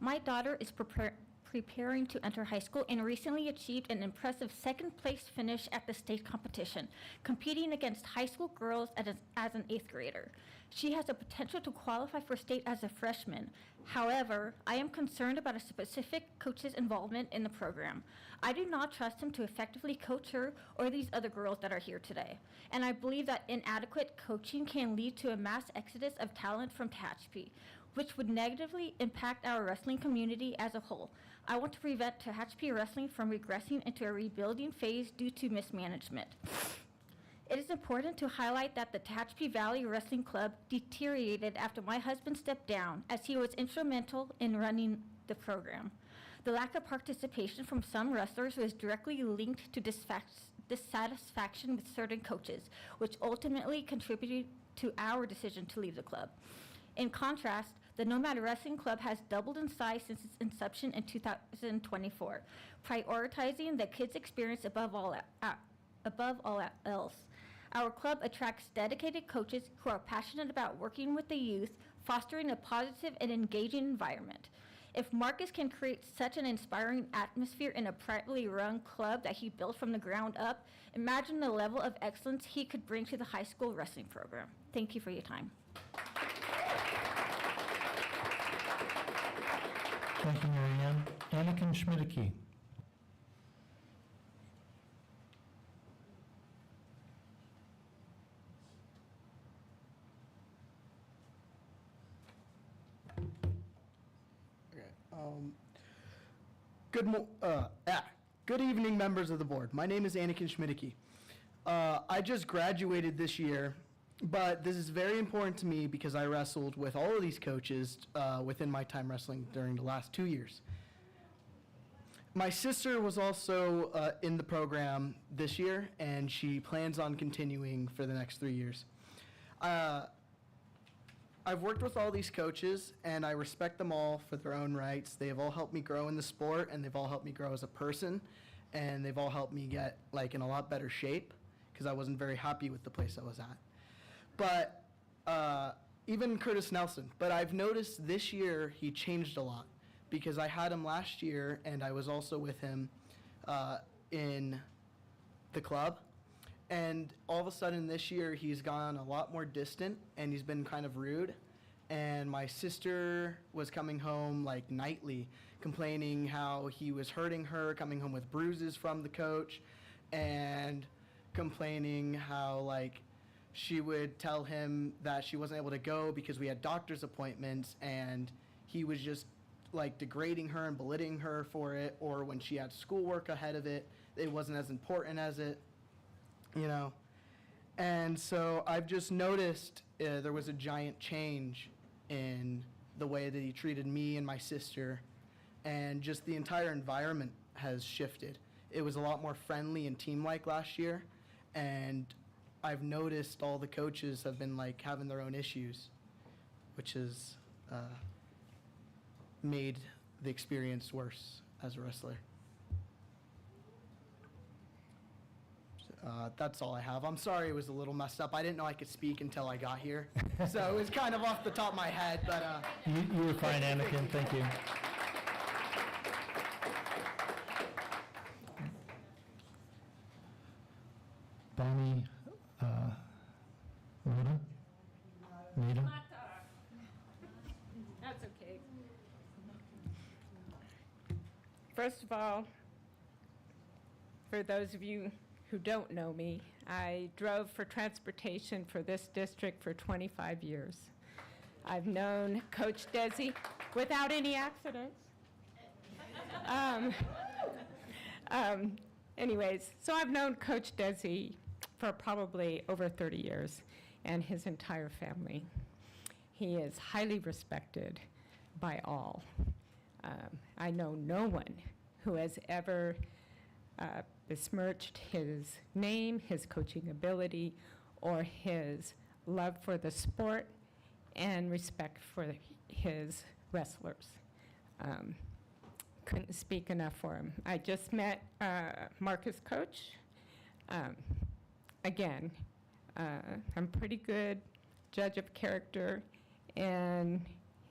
My daughter is preparing to enter high school and recently achieved an impressive second-place finish at the state competition, competing against high school girls as an 8th grader. She has the potential to qualify for state as a freshman. However, I am concerned about a specific coach's involvement in the program. I do not trust him to effectively coach her or these other girls that are here today. And I believe that inadequate coaching can lead to a mass exodus of talent from Tehachapi, which would negatively impact our wrestling community as a whole. I want to prevent Tehachapi wrestling from regressing into a rebuilding phase due to mismanagement. It is important to highlight that the Tehachapi Valley Wrestling Club deteriorated after my husband stepped down, as he was instrumental in running the program. The lack of participation from some wrestlers was directly linked to dissatisfaction with certain coaches, which ultimately contributed to our decision to leave the club. In contrast, the Nomad Wrestling Club has doubled in size since its inception in 2024, prioritizing the kids' experience above all else. Our club attracts dedicated coaches who are passionate about working with the youth, fostering a positive and engaging environment. If Marcus can create such an inspiring atmosphere in a privately run club that he built from the ground up, imagine the level of excellence he could bring to the high school wrestling program. Thank you for your time. Thank you, Mary Ann. Anakin Schmidtke. Good evening, members of the board. My name is Anakin Schmidtke. I just graduated this year, but this is very important to me because I wrestled with all of these coaches within my time wrestling during the last 2 years. My sister was also in the program this year, and she plans on continuing for the next 3 years. I've worked with all these coaches, and I respect them all for their own rights. They have all helped me grow in the sport, and they've all helped me grow as a person, and they've all helped me get in a lot better shape because I wasn't very happy with the place I was at. But even Curtis Nelson. But I've noticed this year he changed a lot because I had him last year, and I was also with him in the club. And all of a sudden this year, he's gone a lot more distant, and he's been kind of rude. And my sister was coming home nightly, complaining how he was hurting her, coming home with bruises from the coach, and complaining how she would tell him that she wasn't able to go because we had doctor's appointments, and he was just degrading her and belittling her for it, or when she had schoolwork ahead of it, it wasn't as important as it. And so I've just noticed there was a giant change in the way that he treated me and my sister, and just the entire environment has shifted. It was a lot more friendly and team-like last year, and I've noticed all the coaches have been having their own issues, which has made the experience worse as a wrestler. That's all I have. I'm sorry it was a little messed up. I didn't know I could speak until I got here. So it was kind of off the top of my head, but... You were fine, Anakin. Thank you. Bonnie Nita? That's okay. First of all, for those of you who don't know me, I drove for transportation for this district for 25 years. I've known Coach Desi without any accidents. Anyways, so I've known Coach Desi for probably over 30 years and his entire family. He is highly respected by all. I know no one who has ever besmirched his name, his coaching ability, or his love for the sport and respect for his wrestlers. Couldn't speak enough for him. I just met Marcus' coach. Again, I'm pretty good judge of character, and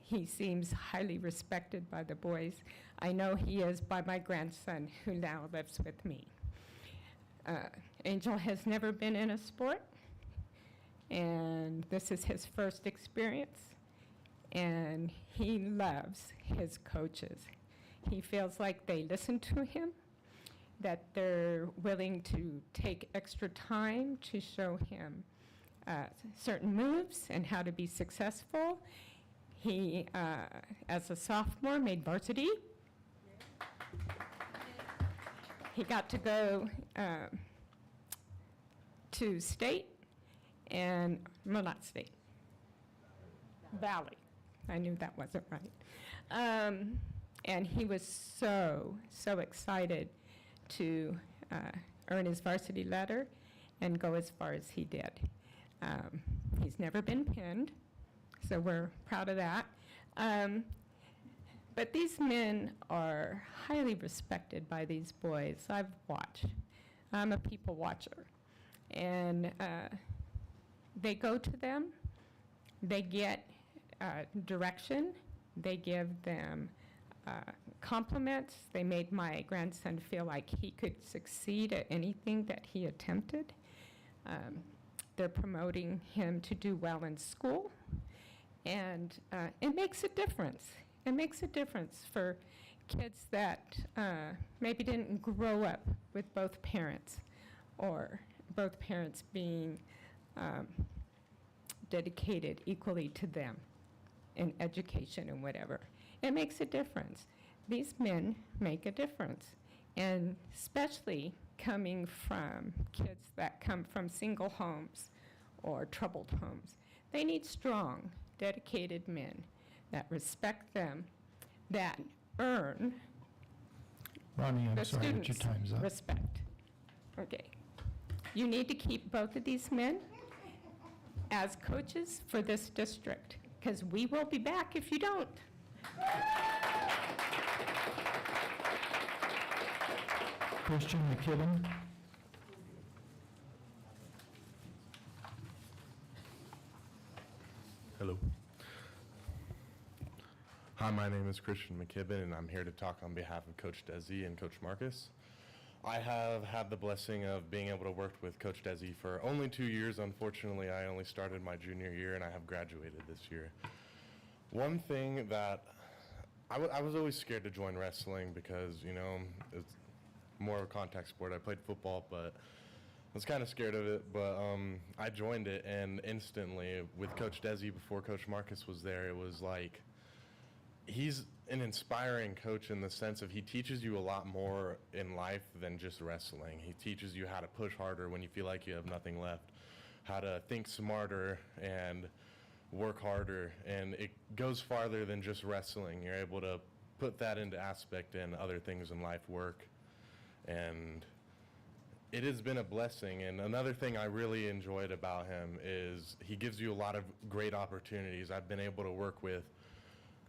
he seems highly respected by the boys. I know he is by my grandson, who now lives with me. Angel has never been in a sport, and this is his first experience, and he loves his coaches. He feels like they listen to him, that they're willing to take extra time to show him certain moves and how to be successful. He, as a sophomore, made varsity. He got to go to state and, well, not state, Valley. I knew that wasn't right. And he was so excited to earn his varsity letter and go as far as he did. He's never been pinned, so we're proud of that. But these men are highly respected by these boys. I've watched. I'm a people watcher. And they go to them, they get direction, they give them compliments. They made my grandson feel like he could succeed at anything that he attempted. They're promoting him to do well in school, and it makes a difference. It makes a difference for kids that maybe didn't grow up with both parents, or both parents being dedicated equally to them in education and whatever. It makes a difference. These men make a difference, and especially coming from kids that come from single homes or troubled homes. They need strong, dedicated men that respect them, that earn Ronnie, I'm the sorry, but your students' time's up. respect. Okay. You need to keep both of these men as coaches for this district, because we will be back if you don't. Christian McKibben. Hello. Hi, my name is Christian McKibben, and I'm here to talk on behalf of Coach Desi and Coach Marcus. I have had the blessing of being able to work with Coach Desi for only 2 years. Unfortunately, I only started my junior year, and I have graduated this year. One thing that I was always scared to join wrestling because, you know, it's more of a contact sport. I played football, but I was kind of scared of it, but I joined it, and instantly, with Coach Desi before Coach Marcus was there, it was like, he's an inspiring coach in the sense of he teaches you a lot more in life than just wrestling. He teaches you how to push harder when you feel like you have nothing left, how to think smarter and work harder, and it goes farther than just wrestling. You're able to put that into aspect in other things in life, work, and it has been a blessing. And another thing I really enjoyed about him is he gives you a lot of great opportunities. I've been able to work with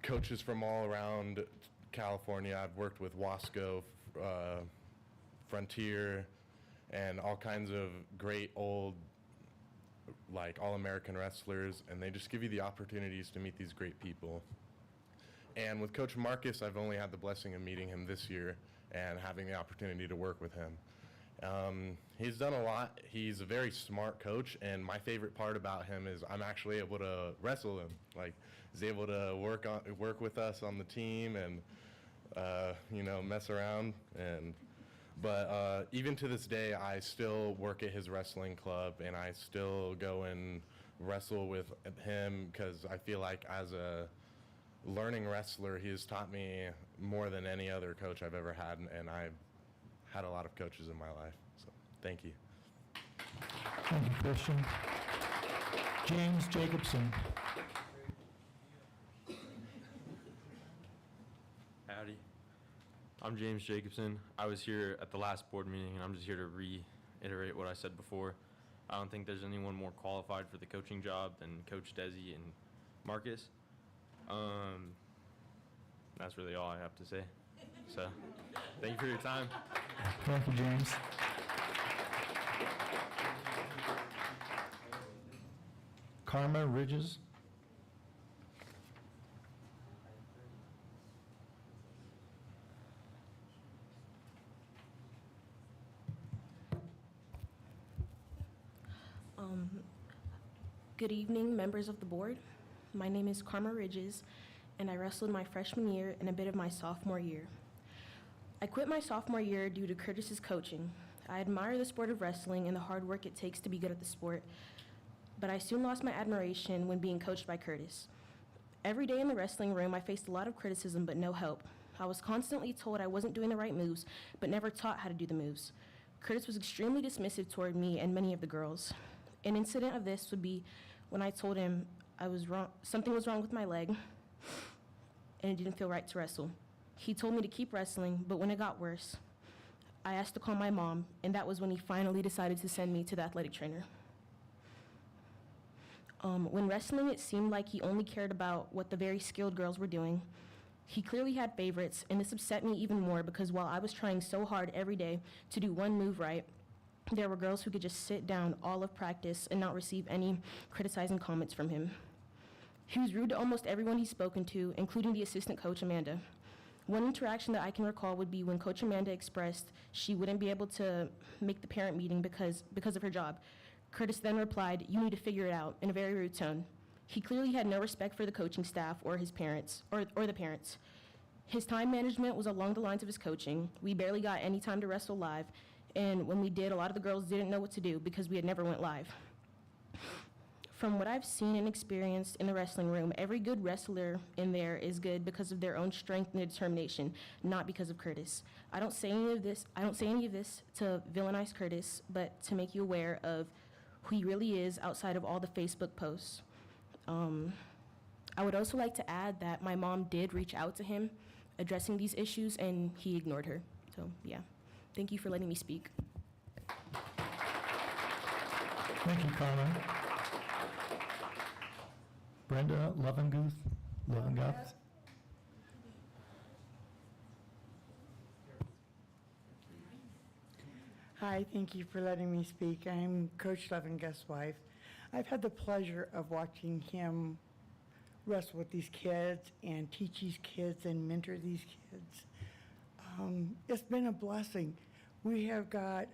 coaches from all around California. I've worked with Wasco, Frontier, and all kinds of great old, like, all-American wrestlers, and they just give you the opportunities to meet these great people. And with Coach Marcus, I've only had the blessing of meeting him this year and having the opportunity to work with him. He's done a lot. He's a very smart coach, and my favorite part about him is I'm actually able to wrestle him. Like, he's able to work with us on the team and you know, mess around. But even to this day, I still work at his wrestling club, and I still go and wrestle with him because I feel like as a learning wrestler, he has taught me more than any other coach I've ever had, and I've had a lot of coaches in my life. So thank you. Thank you, Christian. James Jacobson. Howdy. I'm James Jacobson. I was here at the last board meeting, and I'm just here to reiterate what I said before. I don't think there's anyone more qualified for the coaching job than Coach Desi and Marcus. That's really all I have to say. So, thank you for your time. Thank you, James. Karma Ridges. Good evening, members of the board. My name is Karma Ridges, and I wrestled my freshman year and a bit of my sophomore year. I quit my sophomore year due to Curtis's coaching. I admire the sport of wrestling and the hard work it takes to be good at the sport, but I soon lost my admiration when being coached by Curtis. Every day in the wrestling room, I faced a lot of criticism, but no help. I was constantly told I wasn't doing the right moves, but never taught how to do the moves. Curtis was extremely dismissive toward me and many of the girls. An incident of this would be when I told him something was wrong with my leg, and it didn't feel right to wrestle. He told me to keep wrestling, but when it got worse, I asked to call my mom, and that was when he finally decided to send me to the athletic trainer. When wrestling, it seemed like he only cared about what the very skilled girls were doing. He clearly had favorites, and this upset me even more because while I was trying so hard every day to do one move right, there were girls who could just sit down all of practice and not receive any criticizing comments from him. He was rude to almost everyone he's spoken to, including the assistant coach, Amanda. One interaction that I can recall would be when Coach Amanda expressed she wouldn't be able to make the parent meeting because of her job. Curtis then replied, "You need to figure it out," in a very rude tone. He clearly had no respect for the coaching staff or his parents, or the parents. His time management was along the lines of his coaching. We barely got any time to wrestle live, and when we did, a lot of the girls didn't know what to do because we had never went live. From what I've seen and experienced in the wrestling room, every good wrestler in there is good because of their own strength and determination, not because of Curtis. I don't say any of this to villainize Curtis, but to make you aware of who he really is outside of all the Facebook posts. I would also like to add that my mom did reach out to him addressing these issues, and he ignored her. So, yeah. Thank you for letting me speak. Thank you, Carmen. Brenda Lovenguth? Hi, thank you for letting me speak. I'm Coach Levenguth's wife. I've had the pleasure of watching him wrestle with these kids and teach these kids and mentor these kids. It's been a blessing. We have got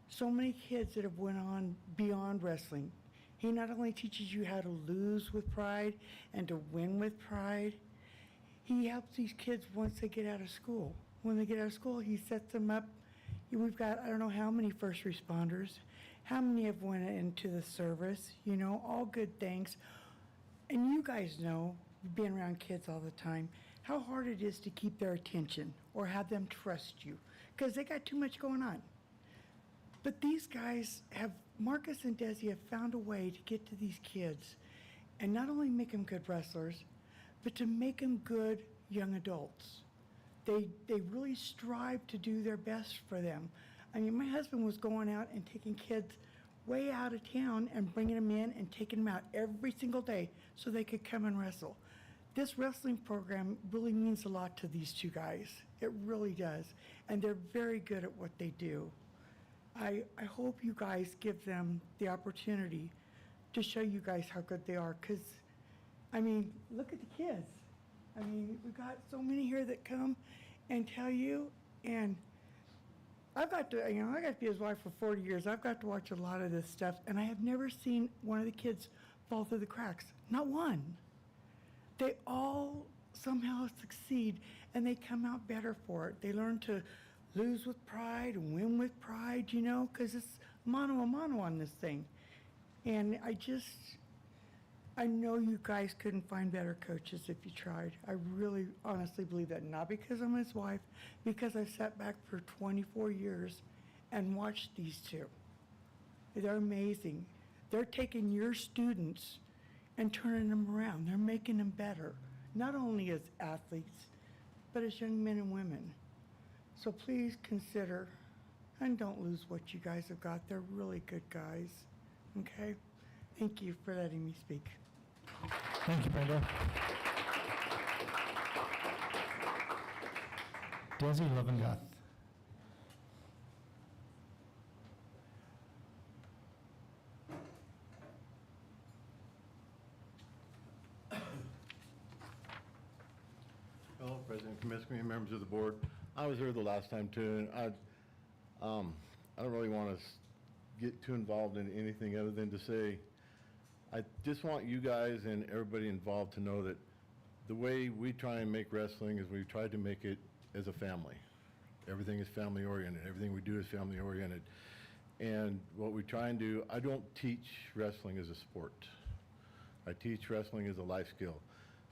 so many kids that have went on beyond wrestling. He not only teaches you how to lose with pride and to win with pride, he helps these kids once they get out of school. When they get out of school, he sets them up. We've got, I don't know how many first responders, how many have went into the service, all good things. And you guys know, you've been around kids all the time, how hard it is to keep their attention or have them trust you, because they got too much going on. But these guys Marcus and Desi have found a way to get to these kids and not only make them good wrestlers, but to make them good young adults. They really strive to do their best for them. I mean, my husband was going out and taking kids way out of town and bringing them in and taking them out every single day so they could come and wrestle. This wrestling program really means a lot to these two guys. It really does. And they're very good at what they do. I hope you guys give them the opportunity to show you guys how good they are, because, I mean, look at the kids. I mean, we've got so many here that come and tell you, and I've got to, I got to be his wife for 40 years. I've got to watch a lot of this stuff, and I have never seen one of the kids fall through the cracks. Not one. They all somehow succeed, and they come out better for it. They learn to lose with pride and win with pride, because it's mano a mano on this thing. And I know you guys couldn't find better coaches if you tried. I really honestly believe that, not because I'm his wife, because I've sat back for 24 years and watched these two. They're amazing. They're taking your students and turning them around. They're making them better, not only as athletes, but as young men and women. So please consider, and don't lose what you guys have got. They're really good guys, okay? Thank you for letting me speak. Thank you, Brenda. Desi Levenguth. Hello, President Kaminsky and members of the board. I was here the last time too, and I don't really want to get too involved in anything other than to say, I just want you guys and everybody involved to know that the way we try and make wrestling is we try to make it as a family. Everything is family oriented. Everything we do is family oriented. And what we try and do, I don't teach wrestling as a sport. I teach wrestling as a life skill.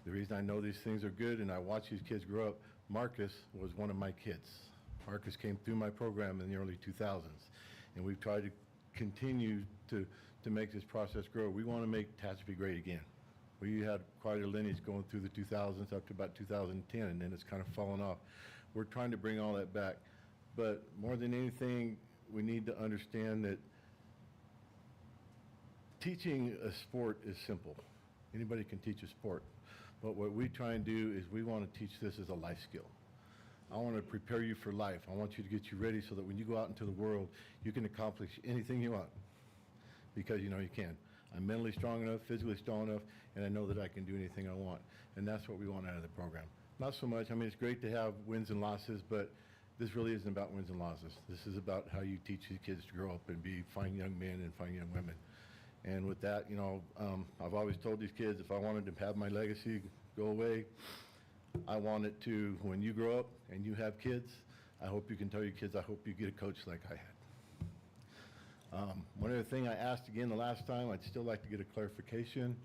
The reason I know these things are good and I watch these kids grow up, Marcus was one of my kids. Marcus came through my program in the early 2000s. And we've tried to continue to make this process grow. We want to make Tehachapi great again. We had quite a lineage going through the 2000s up to about 2010, and then it's kind of fallen off. We're trying to bring all that back. But more than anything, we need to understand that teaching a sport is simple. Anybody can teach a sport. But what we try and do is we want to teach this as a life skill. I want to prepare you for life. I want you to get you ready so that when you go out into the world, you can accomplish anything you want, because you know you can. I'm mentally strong enough, physically strong enough, and I know that I can do anything I want. And that's what we want out of the program. not so much. I mean, it's great to have wins and losses, but this really isn't about wins and losses. This is about how you teach these kids to grow up and be fine young men and fine young women. And with that, you know, I've always told these kids, if I wanted to have my legacy go away, I want it to, when you grow up and you have kids, I hope you can tell your kids, I hope you get a coach like I had. One other thing I asked again the last time, I'd still like to get a clarification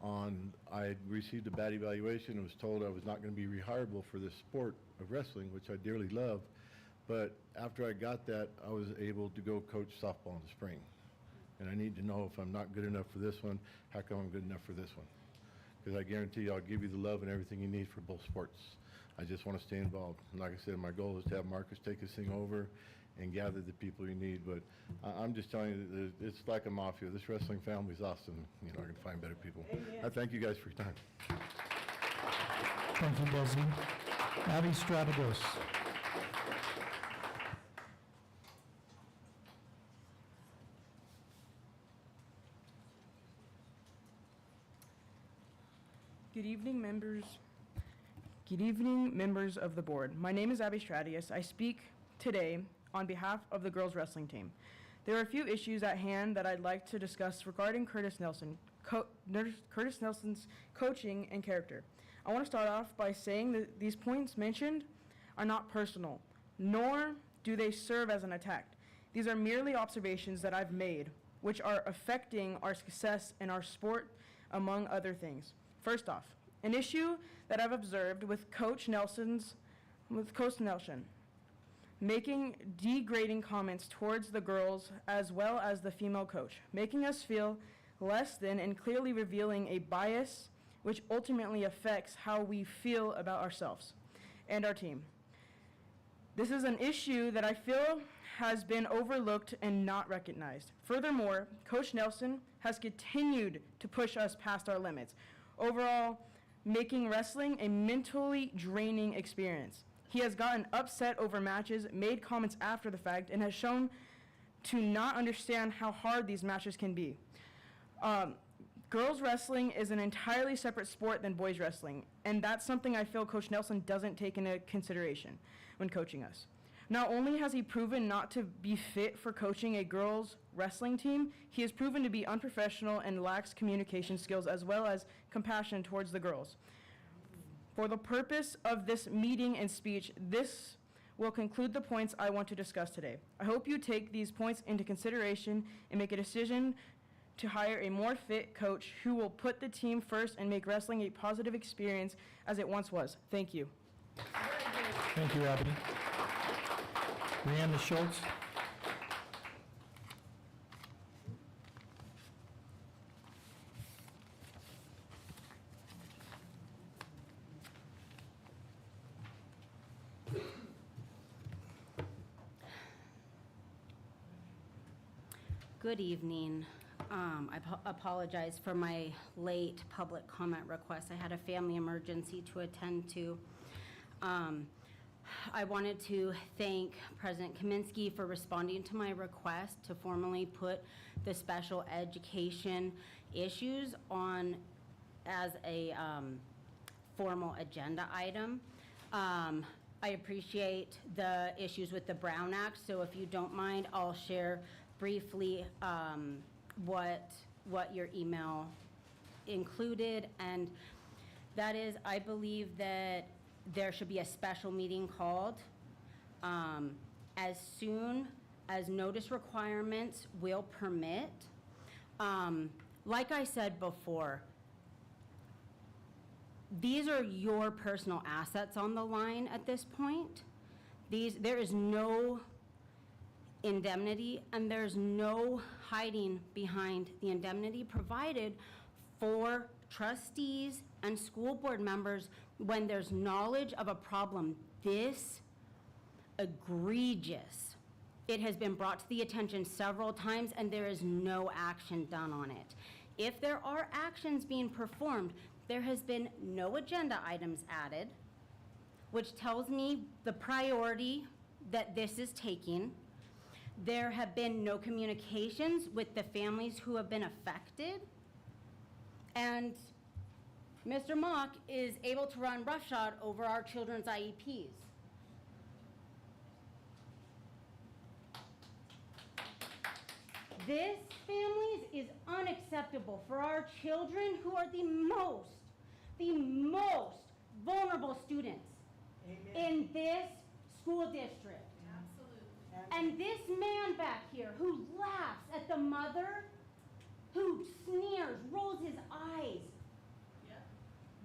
on, I had received a bad evaluation and was told I was not going to be rehireable for this sport of wrestling, which I dearly love. But after I got that, I was able to go coach softball in the spring. And I need to know if I'm not good enough for this one, how come I'm good enough for this one? Because I guarantee you I'll give you the love and everything you need for both sports. I just want to stay involved. And like I said, my goal is to have Marcus take this thing over and gather the people you need. But I'm just telling you, that it's like a mafia. This wrestling family is awesome. You know, I can find better people. I thank you guys for your time. Thank you, Desi. Abby Strategos. Good evening, members. Good evening, members of the board. My name is Abby Stratius. I speak today on behalf of the girls wrestling team. There are a few issues at hand that I'd like to discuss regarding Curtis Nelson's coaching and character. I want to start off by saying that these points mentioned are not personal, nor do they serve as an attack. These are merely observations that I've made, which are affecting our success in our sport, among other things. First off, an issue that I've observed with Coach Nelson, making degrading comments towards the girls as well as the female coach, making us feel less than and clearly revealing a bias which ultimately affects how we feel about ourselves and our team. This is an issue that I feel has been overlooked and not recognized. Furthermore, Coach Nelson has continued to push us past our limits, overall making wrestling a mentally draining experience. He has gotten upset over matches, made comments after the fact, and has shown to not understand how hard these matches can be. Girls wrestling is an entirely separate sport than boys wrestling, and that's something I feel Coach Nelson doesn't take into consideration when coaching us. Not only has he proven not to be fit for coaching a girls wrestling team, he has proven to be unprofessional and lacks communication skills as well as compassion towards the girls. For the purpose of this meeting and speech, this will conclude the points I want to discuss today. I hope you take these points into consideration and make a decision to hire a more fit coach who will put the team first and make wrestling a positive experience as it once was. Thank you. Thank you, Abby. Brianna Schultz. Good evening. I apologize for my late public comment request. I had a family emergency to attend to. I wanted to thank President Kaminsky for responding to my request to formally put the special education issues on as a formal agenda item. I appreciate the issues with the Brown Act, so if you don't mind, I'll share briefly what your email included, and that is, I believe that there should be a special meeting called as soon as notice requirements will permit. Like I said before, these are your personal assets on the line at this point. There is no indemnity, and there's no hiding behind the indemnity provided for trustees and school board members when there's knowledge of a problem this egregious. It has been brought to the attention several times, and there is no action done on it. If there are actions being performed, there has been no agenda items added, which tells me the priority that this is taking. There have been no communications with the families who have been affected. And Mr. Mock is able to run roughshod over our children's IEPs. This, families, is unacceptable for our children who are the most vulnerable students in this school district. Absolutely. And this man back here who laughs at the mother, who sneers, rolls his eyes,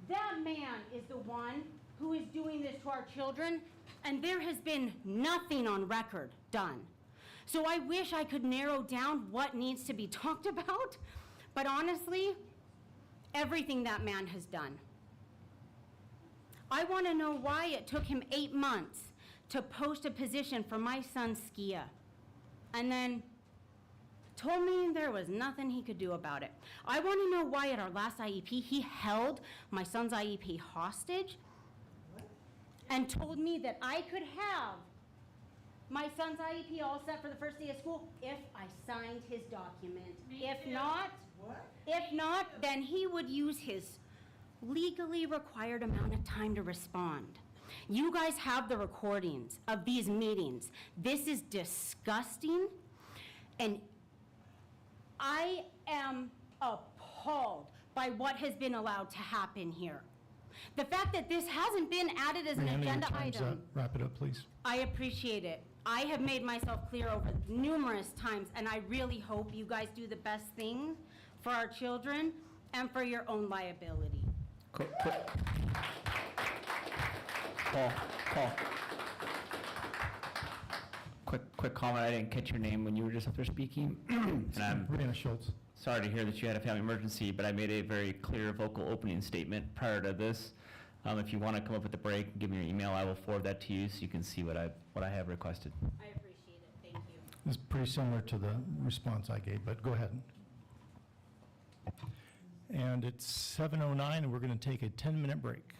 that man is the one who is doing this to our children, and there has been nothing on record done. So I wish I could narrow down what needs to be talked about, but honestly, everything that man has done. I want to know why it took him 8 months to post a position for my son Skia, and then told me there was nothing he could do about it. I want to know why at our last IEP he held my son's IEP hostage and told me that I could have my son's IEP all set for the first day of school if I signed his document. If not, then he would use his legally required amount of time to respond. You guys have the recordings of these meetings. This is disgusting, and I am appalled by what has been allowed to happen here. The fact that this hasn't been added as an Brianna, your agenda time's item. up. Wrap it up, please. I appreciate it. I have made myself clear over numerous times, and I really hope you guys do the best thing for our children and for your own liability. Paul. Quick comment, I didn't catch your name when you were just up there speaking. And I'm Brianna Schultz. sorry to hear that you had a family emergency, but I made a very clear vocal opening statement prior to this. If you want to come up with a break and give me your email, I will forward that to you so you can see what I have requested. I appreciate it. Thank you. It's pretty similar to the response I gave, but go ahead. And it's 7:09, and we're going to take a 10-minute break.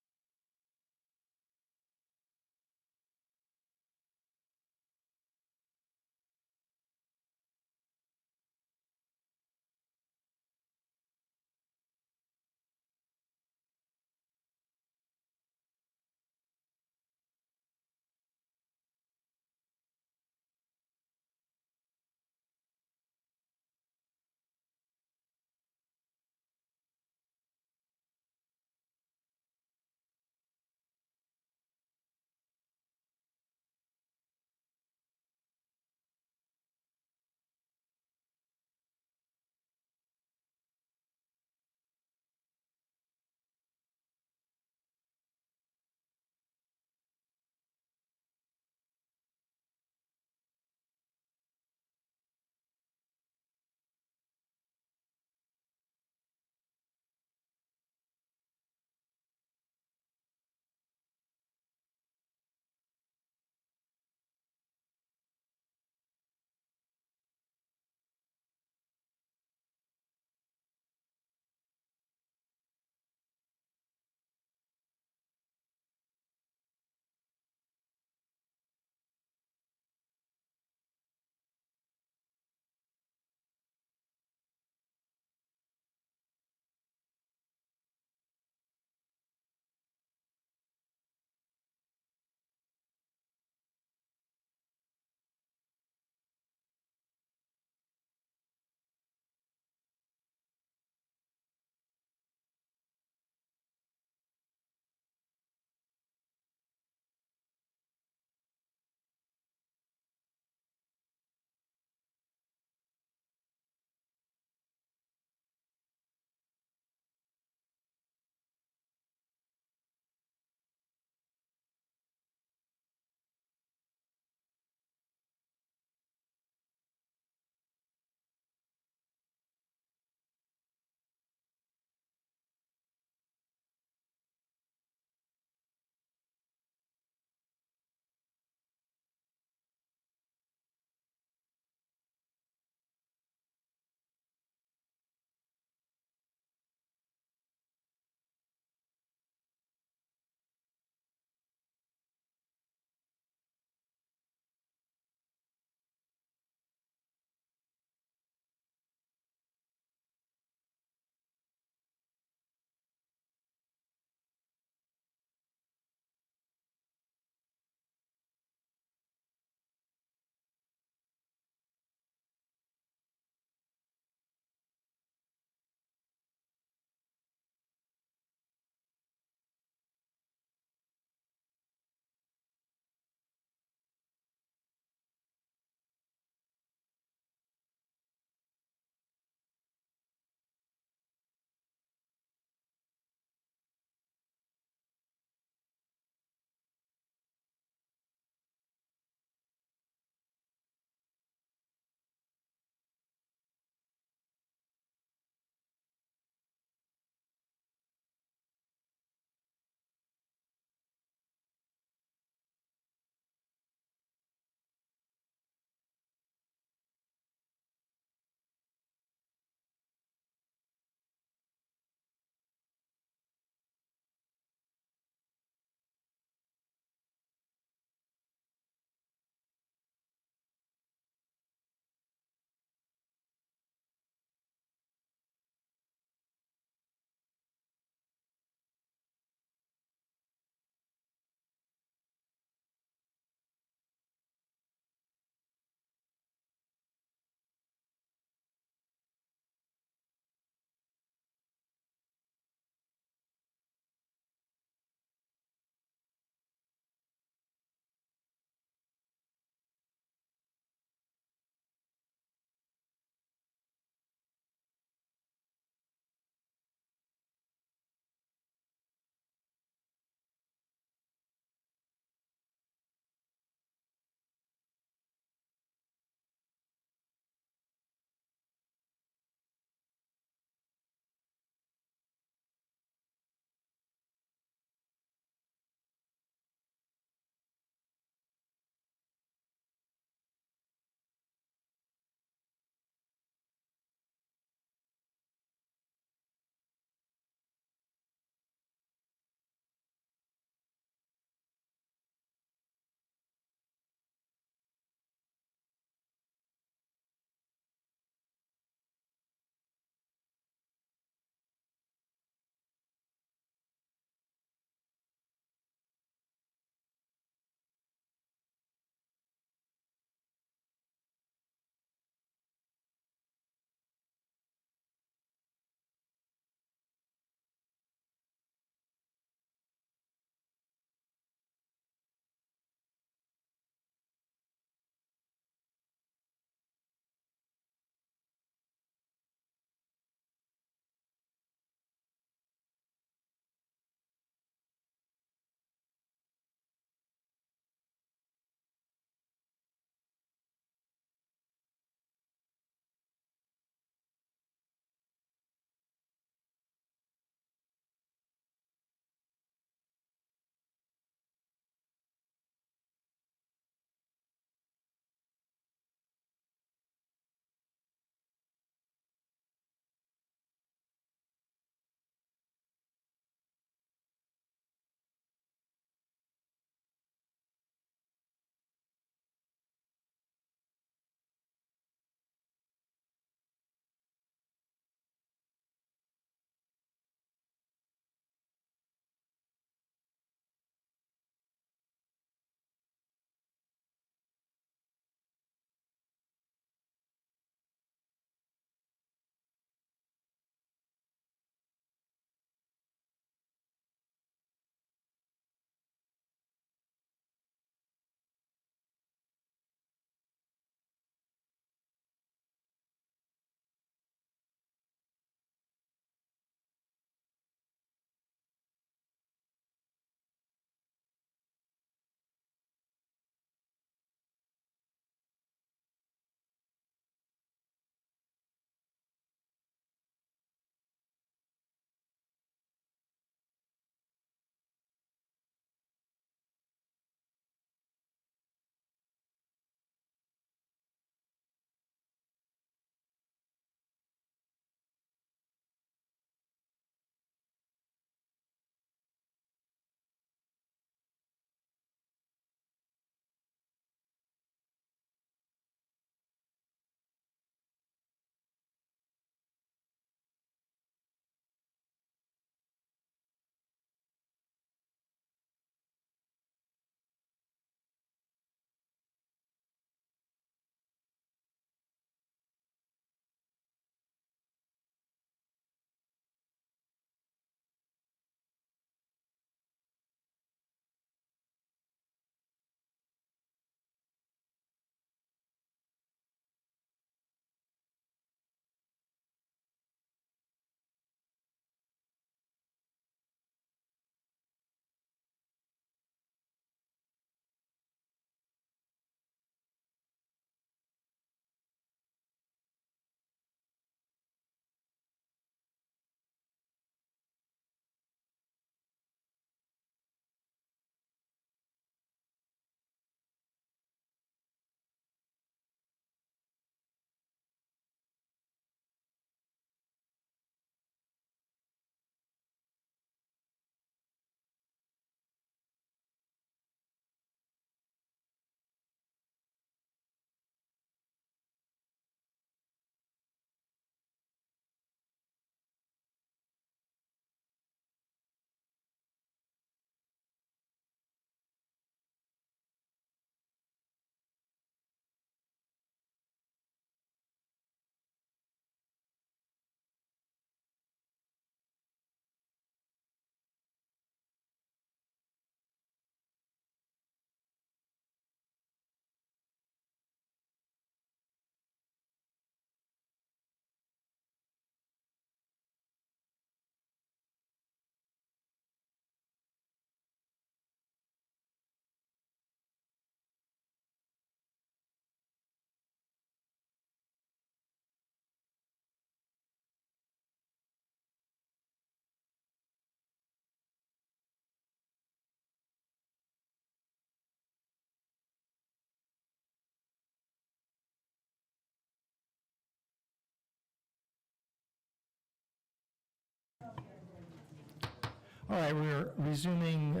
All right, we're resuming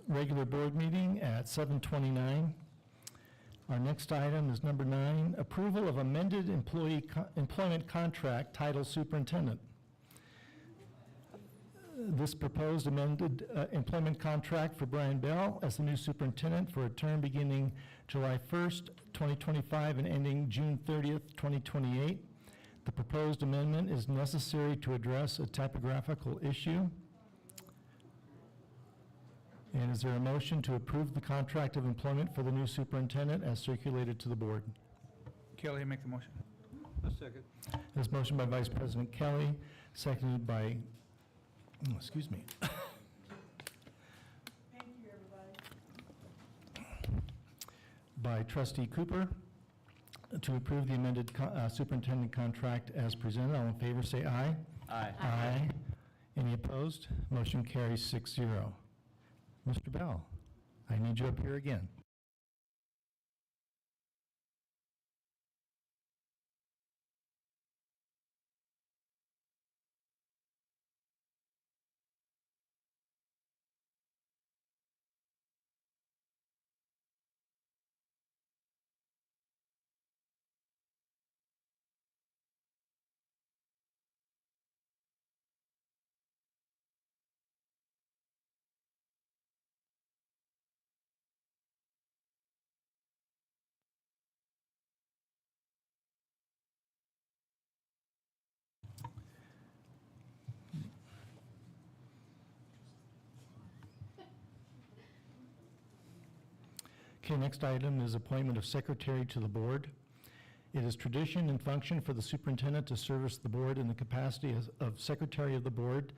regular board meeting at 7:29. Our next item is number 9, approval of amended employment contract title superintendent. This proposed amended employment contract for Brian Bell as the new superintendent for a term beginning July 1st, 2025 and ending June 30th, 2028. The proposed amendment is necessary to address a typographical issue. And is there a motion to approve the contract of employment for the new superintendent as circulated to the board? Kelly, make the motion. A second. This motion by Vice President Kelly, seconded by, excuse me. Thank you, everybody. By Trustee Cooper to approve the amended superintendent contract as presented. All in favor, say aye. Aye. Aye. Any opposed? Motion carries 6-0. Mr. Bell, I need you up here again. Okay, next item is appointment of secretary to the board. It is tradition and function for the superintendent to service the board in the capacity of secretary of the board.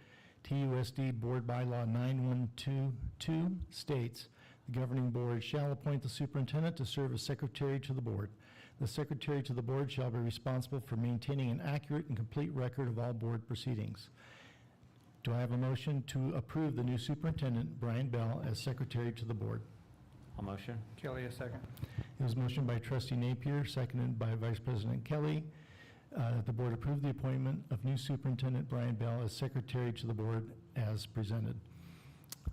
TUSD Board Bylaw 9122 states, the governing board shall appoint the superintendent to serve as secretary to the board. The secretary to the board shall be responsible for maintaining an accurate and complete record of all board proceedings. Do I have a motion to approve the new superintendent, Brian Bell, as secretary to the board? I'll motion. Kelly, a second. It was motioned by Trustee Napier, seconded by Vice President Kelly, that the board approve the appointment of new superintendent Brian Bell as secretary to the board as presented.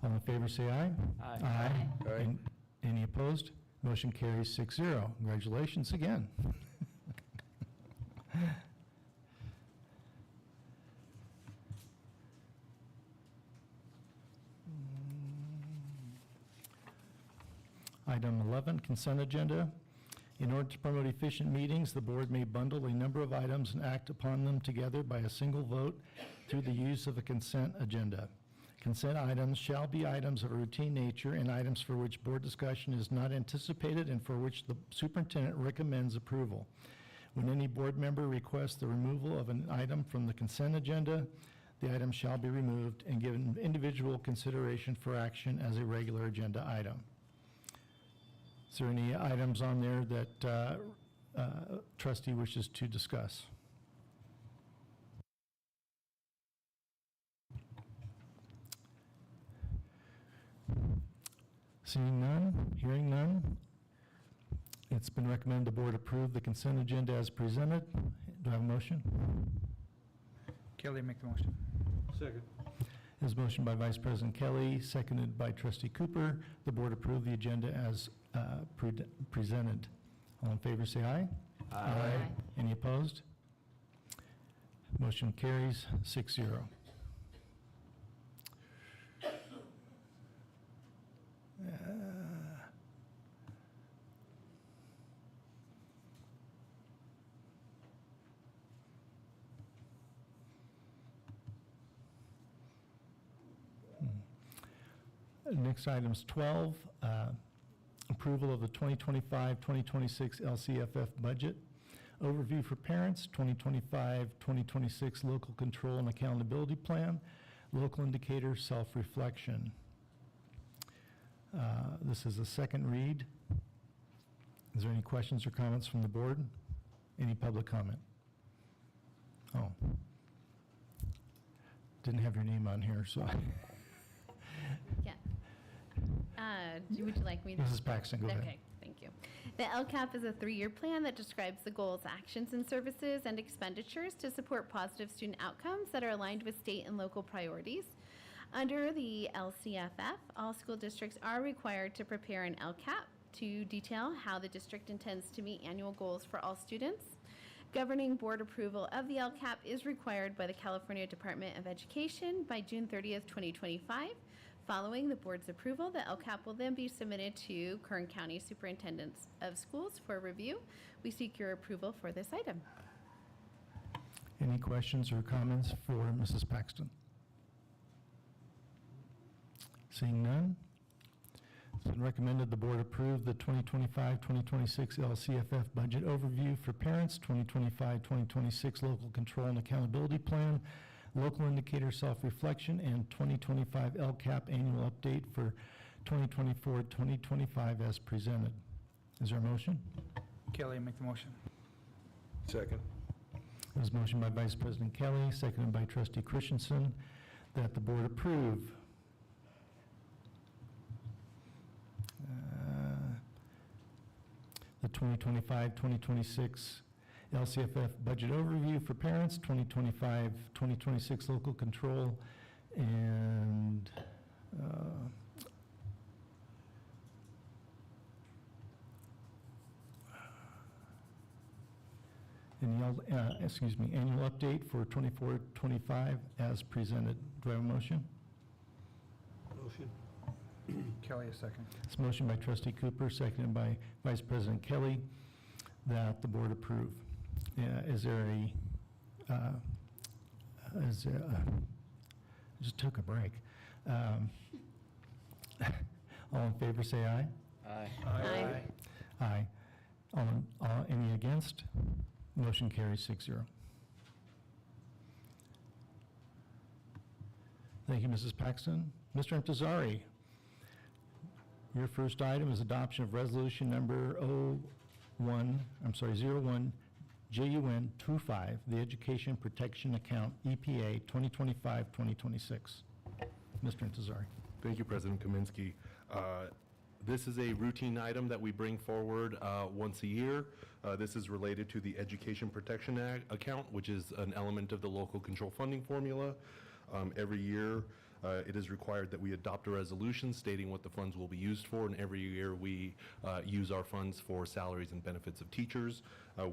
All in favor, say aye. Aye. Aye. Any opposed? Motion carries 6-0. Congratulations again. Item 11, consent agenda. In order to promote efficient meetings, the board may bundle a number of items and act upon them together by a single vote through the use of a consent agenda. Consent items shall be items of a routine nature and items for which board discussion is not anticipated and for which the superintendent recommends approval. When any board member requests the removal of an item from the consent agenda, the item shall be removed and given individual consideration for action as a regular agenda item. Is there any items on there that trustee wishes to discuss? Seeing none, hearing none, it's been recommended the board approve the consent agenda as presented. Do I have a motion? Kelly, make the motion. Second. As motion by Vice President Kelly, seconded by Trustee Cooper, the board approve the agenda as presented. All in favor, say aye. Aye. Any opposed? Motion carries 6-0. Next item's 12, approval of the 2025-2026 LCFF budget. Overview for parents, 2025-2026 local control and accountability plan, local indicator self-reflection. This is a second read. Is there any questions or comments from the board? Any public comment? Oh. Didn't have your name on here, so. Yeah. Would you like me to? Mrs. Paxton, go ahead. Okay, thank you. The LCAP is a 3-year plan that describes the goals, actions, and services and expenditures to support positive student outcomes that are aligned with state and local priorities. Under the LCFF, all school districts are required to prepare an LCAP to detail how the district intends to meet annual goals for all students. Governing board approval of the LCAP is required by the California Department of Education by June 30th, 2025. Following the board's approval, the LCAP will then be submitted to Kern County Superintendents of Schools for review. We seek your approval for this item. Any questions or comments for Mrs. Paxton? Seeing none, it's been recommended the board approve the 2025-2026 LCFF budget overview for parents, 2025-2026 local control and accountability plan, local indicator self-reflection, and 2025 LCAP annual update for 2024-2025 as presented. Is there a motion? Kelly, make the motion. Second. There's a motion by Vice President Kelly, seconded by Trustee Christensen, that the board approve the 2025-2026 LCFF budget overview for parents, 2025-2026 local control, and annual update for 24-25 as presented. Do I have a motion? Motion. Kelly, a second. It's a motion by Trustee Cooper, seconded by Vice President Kelly, that the board approve. Is there I just took a break. All in favor, say aye. Aye. Aye. Any against? Motion carries 6-0. Thank you, Mrs. Paxton. Mr. Intezari, your first item is adoption of resolution number 01 JUN 25, the Education Protection Account, EPA 2025-2026. Mr. Intezari. Thank you, President Kaminsky. This is a routine item that we bring forward once a year. This is related to the Education Protection Account, which is an element of the local control funding formula. Every year, it is required that we adopt a resolution stating what the funds will be used for, and every year we use our funds for salaries and benefits of teachers.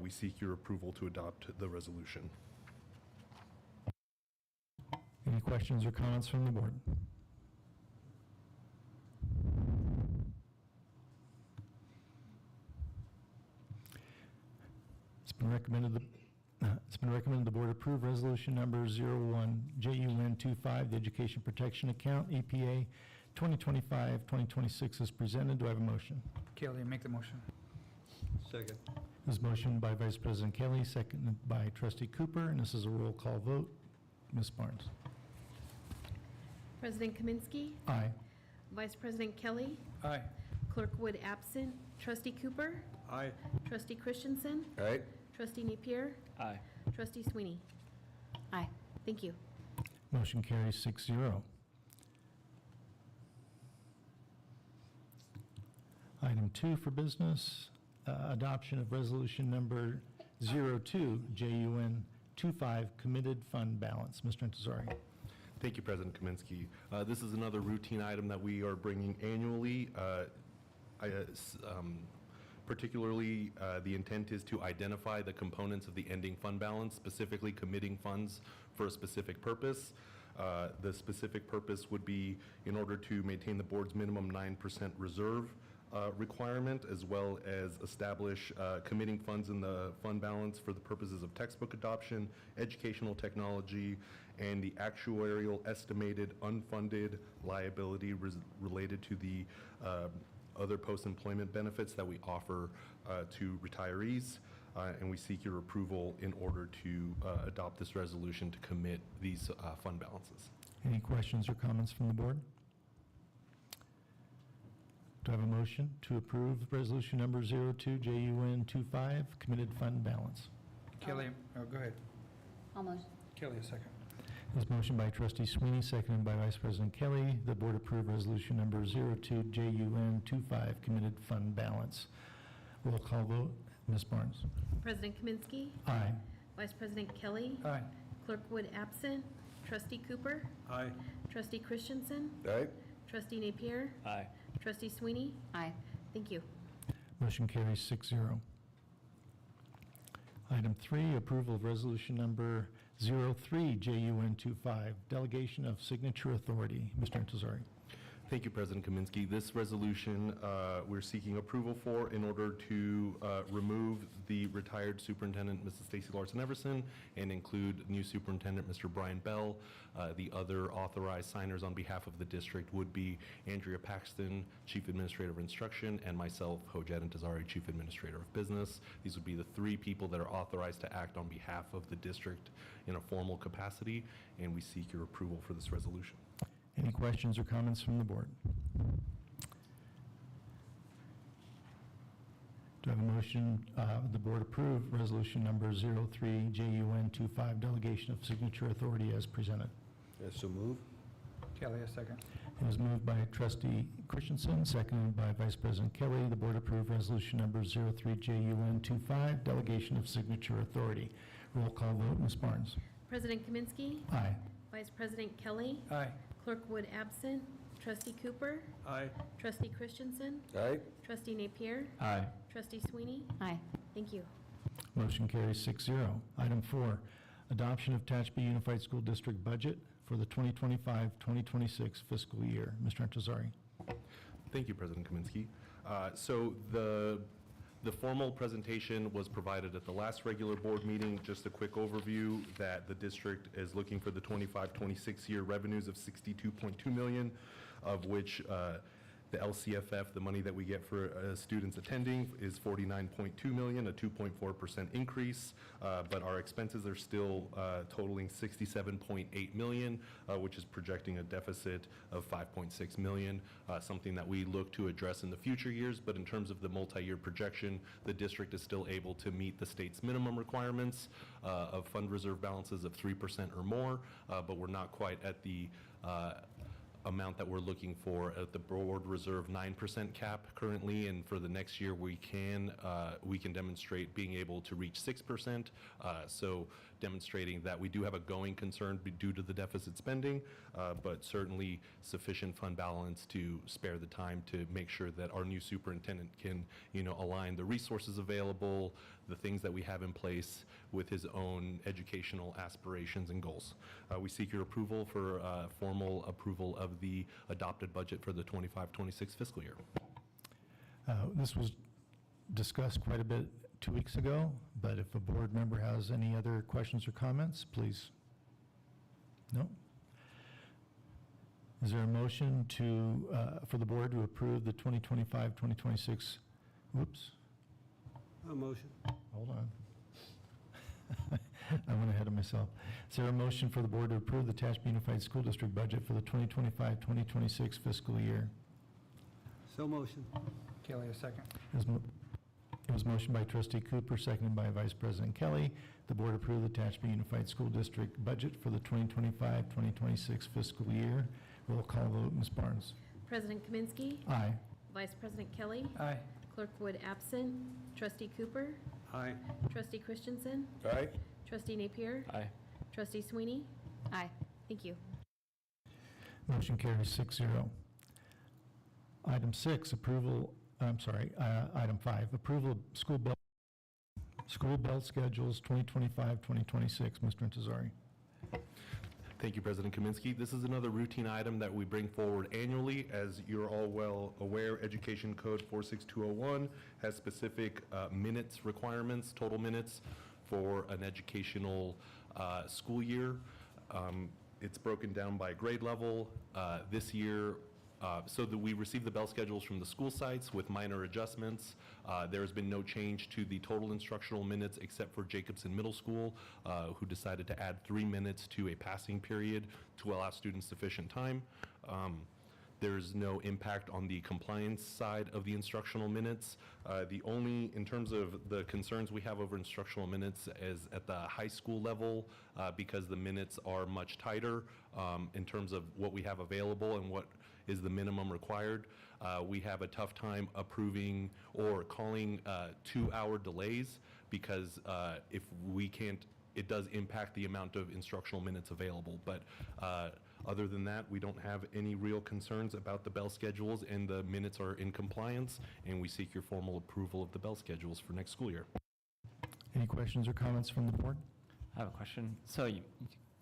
We seek your approval to adopt the resolution. Any questions or comments from the board? It's been recommended the board approve resolution number 01 JUN 25, the Education Protection Account, EPA 2025-2026 as presented. Do I have a motion? Kelly, make the motion. Second. This is motion by Vice President Kelly, seconded by Trustee Cooper, and this is a roll call vote. Ms. Barnes. President Kaminsky. Aye. Vice President Kelly. Aye. Clerk Wood absent. Trustee Cooper. Aye. Trustee Christensen. Aye. Trustee Napier. Aye. Trustee Sweeney. Aye. Thank you. Motion carries 6-0. Item 2 for business, adoption of resolution number 02 JUN 25, committed fund balance. Mr. Intezari. Thank you, President Kaminsky. This is another routine item that we are bringing annually. Particularly, the intent is to identify the components of the ending fund balance, specifically committing funds for a specific purpose. The specific purpose would be in order to maintain the board's minimum 9% reserve requirement, as well as establish committing funds in the fund balance for the purposes of textbook adoption, educational technology, and the actuarial estimated unfunded liability related to the other post-employment benefits that we offer to retirees, and we seek your approval in order to adopt this resolution to commit these fund balances. Any questions or comments from the board? Do I have a motion to approve resolution number 02 JUN 25, committed fund balance? Kelly, go ahead. Almost. Kelly, a second. This motion by Trustee Sweeney, seconded by Vice President Kelly. The board approve resolution number 02 JUN 25, committed fund balance. Roll call vote. Ms. Barnes. President Kaminsky. Aye. Vice President Kelly. Aye. Clerk Wood absent. Trustee Cooper. Aye. Trustee Christensen? Aye. Trustee Napier? Aye. Trustee Sweeney? Aye. Thank you. Motion carries 6-0. Item 3, approval of resolution number 03JUN25, delegation of signature authority. Mr. Intezari. Thank you, President Kaminsky. This resolution, we're seeking approval for in order to remove the retired superintendent, Mrs. Stacy Larson-Everson, and include new superintendent, Mr. Brian Bell. The other authorized signers on behalf of the district would be Andrea Paxton, Chief Administrator of Instruction, and myself, Hojad Intezari, Chief Administrator of Business. These would be the 3 people that are authorized to act on behalf of the district in a formal capacity, and we seek your approval for this resolution. Any questions or comments from the board? Do I have a motion, the board approve resolution number 03JUN25, delegation of signature authority as presented? Yes, so move. Kelly, a second. It was moved by trustee Christensen, seconded by Vice President Kelly. The board approve resolution number 03JUN25, delegation of signature authority. Roll call vote, Ms. Barnes. President Kaminsky? Aye. Vice President Kelly? Aye. Clerk Wood absent. Trustee Cooper? Aye. Trustee Christensen? Aye. Trustee Napier? Aye. Trustee Sweeney? Aye. Thank you. Motion carries 6-0. Item 4, adoption of Tehachapi Unified School District budget for the 2025-2026 fiscal year. Mr. Intezari. Thank you, President Kaminsky. So the formal presentation was provided at the last regular board meeting. Just a quick overview that the district is looking for the 25-26 year revenues of $62.2 million, of which the LCFF, the money that we get for students attending, is $49.2 million, a 2.4% increase, but our expenses are still totaling $67.8 million, which is projecting a deficit of $5.6 million, something that we look to address in the future years. But in terms of the multi-year projection, the district is still able to meet the state's minimum requirements of fund reserve balances of 3% or more, but we're not quite at the amount that we're looking for at the board reserve 9% cap currently, and for the next year we can demonstrate being able to reach 6%, so demonstrating that we do have a going concern due to the deficit spending, but certainly sufficient fund balance to spare the time to make sure that our new superintendent can, align the resources available, the things that we have in place with his own educational aspirations and goals. We seek your approval for formal approval of the adopted budget for the 25-26 fiscal year. This was discussed quite a bit 2 weeks ago, but if a board member has any other questions or comments, please. No? Is there a motion for the board to approve the 2025-2026, whoops. A motion. Hold on. I went ahead of myself. Is there a motion for the board to approve the Tehachapi Unified School District budget for the 2025-2026 fiscal year? So motion. Kelly, a second. It was motioned by trustee Cooper, seconded by Vice President Kelly. The board approve the Tehachapi Unified School District budget for the 2025-2026 fiscal year. Roll call vote, Ms. Barnes. President Kaminsky? Aye. Vice President Kelly? Aye. Clerk Wood absent. Trustee Cooper? Aye. Trustee Christensen? Aye. Trustee Napier? Aye. Trustee Sweeney? Aye. Thank you. Motion carries 6-0. Item 6, item 5, approval of school bell schedules 2025-2026. Mr. Intezari. Thank you, President Kaminsky. This is another routine item that we bring forward annually. As you're all well aware, Education Code 46201 has specific minutes requirements, total minutes for an educational school year. It's broken down by grade level. This year, so that we receive the bell schedules from the school sites with minor adjustments. There has been no change to the total instructional minutes except for Jacobson Middle School, who decided to add 3 minutes to a passing period to allow students sufficient time. There's no impact on the compliance side of the instructional minutes. In terms of the concerns we have over instructional minutes is at the high school level, because the minutes are much tighter in terms of what we have available and what is the minimum required. We have a tough time approving or calling 2-hour delays because if we can't, it does impact the amount of instructional minutes available. But Other than that, we don't have any real concerns about the bell schedules, and the minutes are in compliance, and we seek your formal approval of the bell schedules for next school year. Any questions or comments from the board? I have a question. So you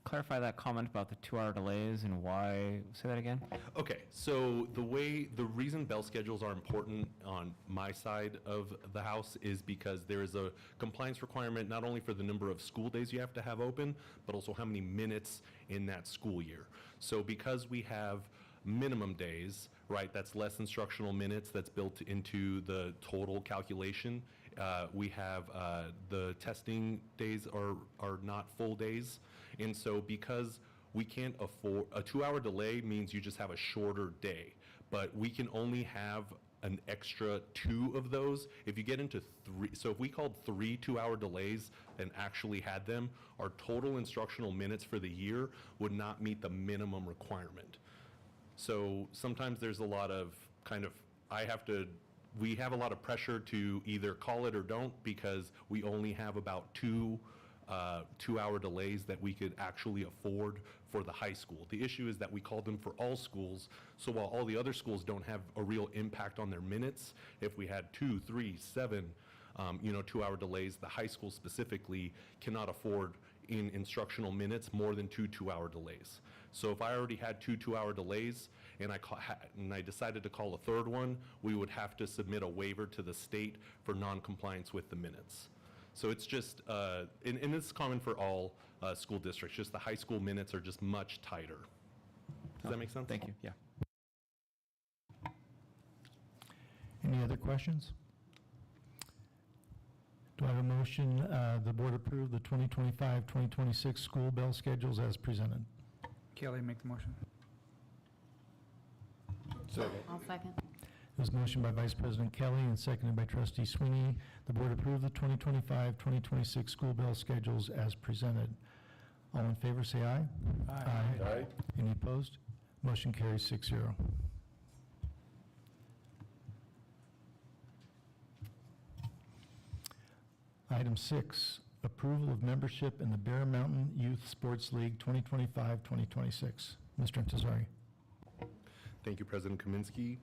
clarify that comment about the 2-hour delays and why, say that again? Okay, so the reason bell schedules are important on my side of the house is because there is a compliance requirement not only for the number of school days you have to have open, but also how many minutes in that school year. So because we have minimum days, right, that's less instructional minutes that's built into the total calculation. We have the testing days are not full days. And so because we can't afford, a 2-hour delay means you just have a shorter day, but we can only have an extra 2 of those. If you get into 3, so if we called 3 2-hour delays and actually had them, our total instructional minutes for the year would not meet the minimum requirement. So sometimes there's a lot of we have a lot of pressure to either call it or don't, because we only have about 2-hour delays that we could actually afford for the high school. The issue is that we call them for all schools, so while all the other schools don't have a real impact on their minutes, if we had 2, 3, 7, 2-hour delays, the high school specifically cannot afford in instructional minutes more than 2 2-hour delays. So if I already had 2 2-hour delays and I decided to call a third one, we would have to submit a waiver to the state for non-compliance with the minutes. So it's just, and it's common for all school districts, just the high school minutes are just much tighter. Does that make sense? Thank you, yeah. Any other questions? Do I have a motion, the board approve the 2025-2026 school bell schedules as presented? Kelly, make the motion. I'll second. It was motioned by Vice President Kelly and seconded by Trustee Sweeney. The board approve the 2025-2026 school bell schedules as presented. All in favor, say aye. Aye. Any opposed? Motion carries 6-0. Item 6, approval of membership in the Bear Mountain Youth Sports League 2025-2026. Mr. Intezari. Thank you, President Kaminsky.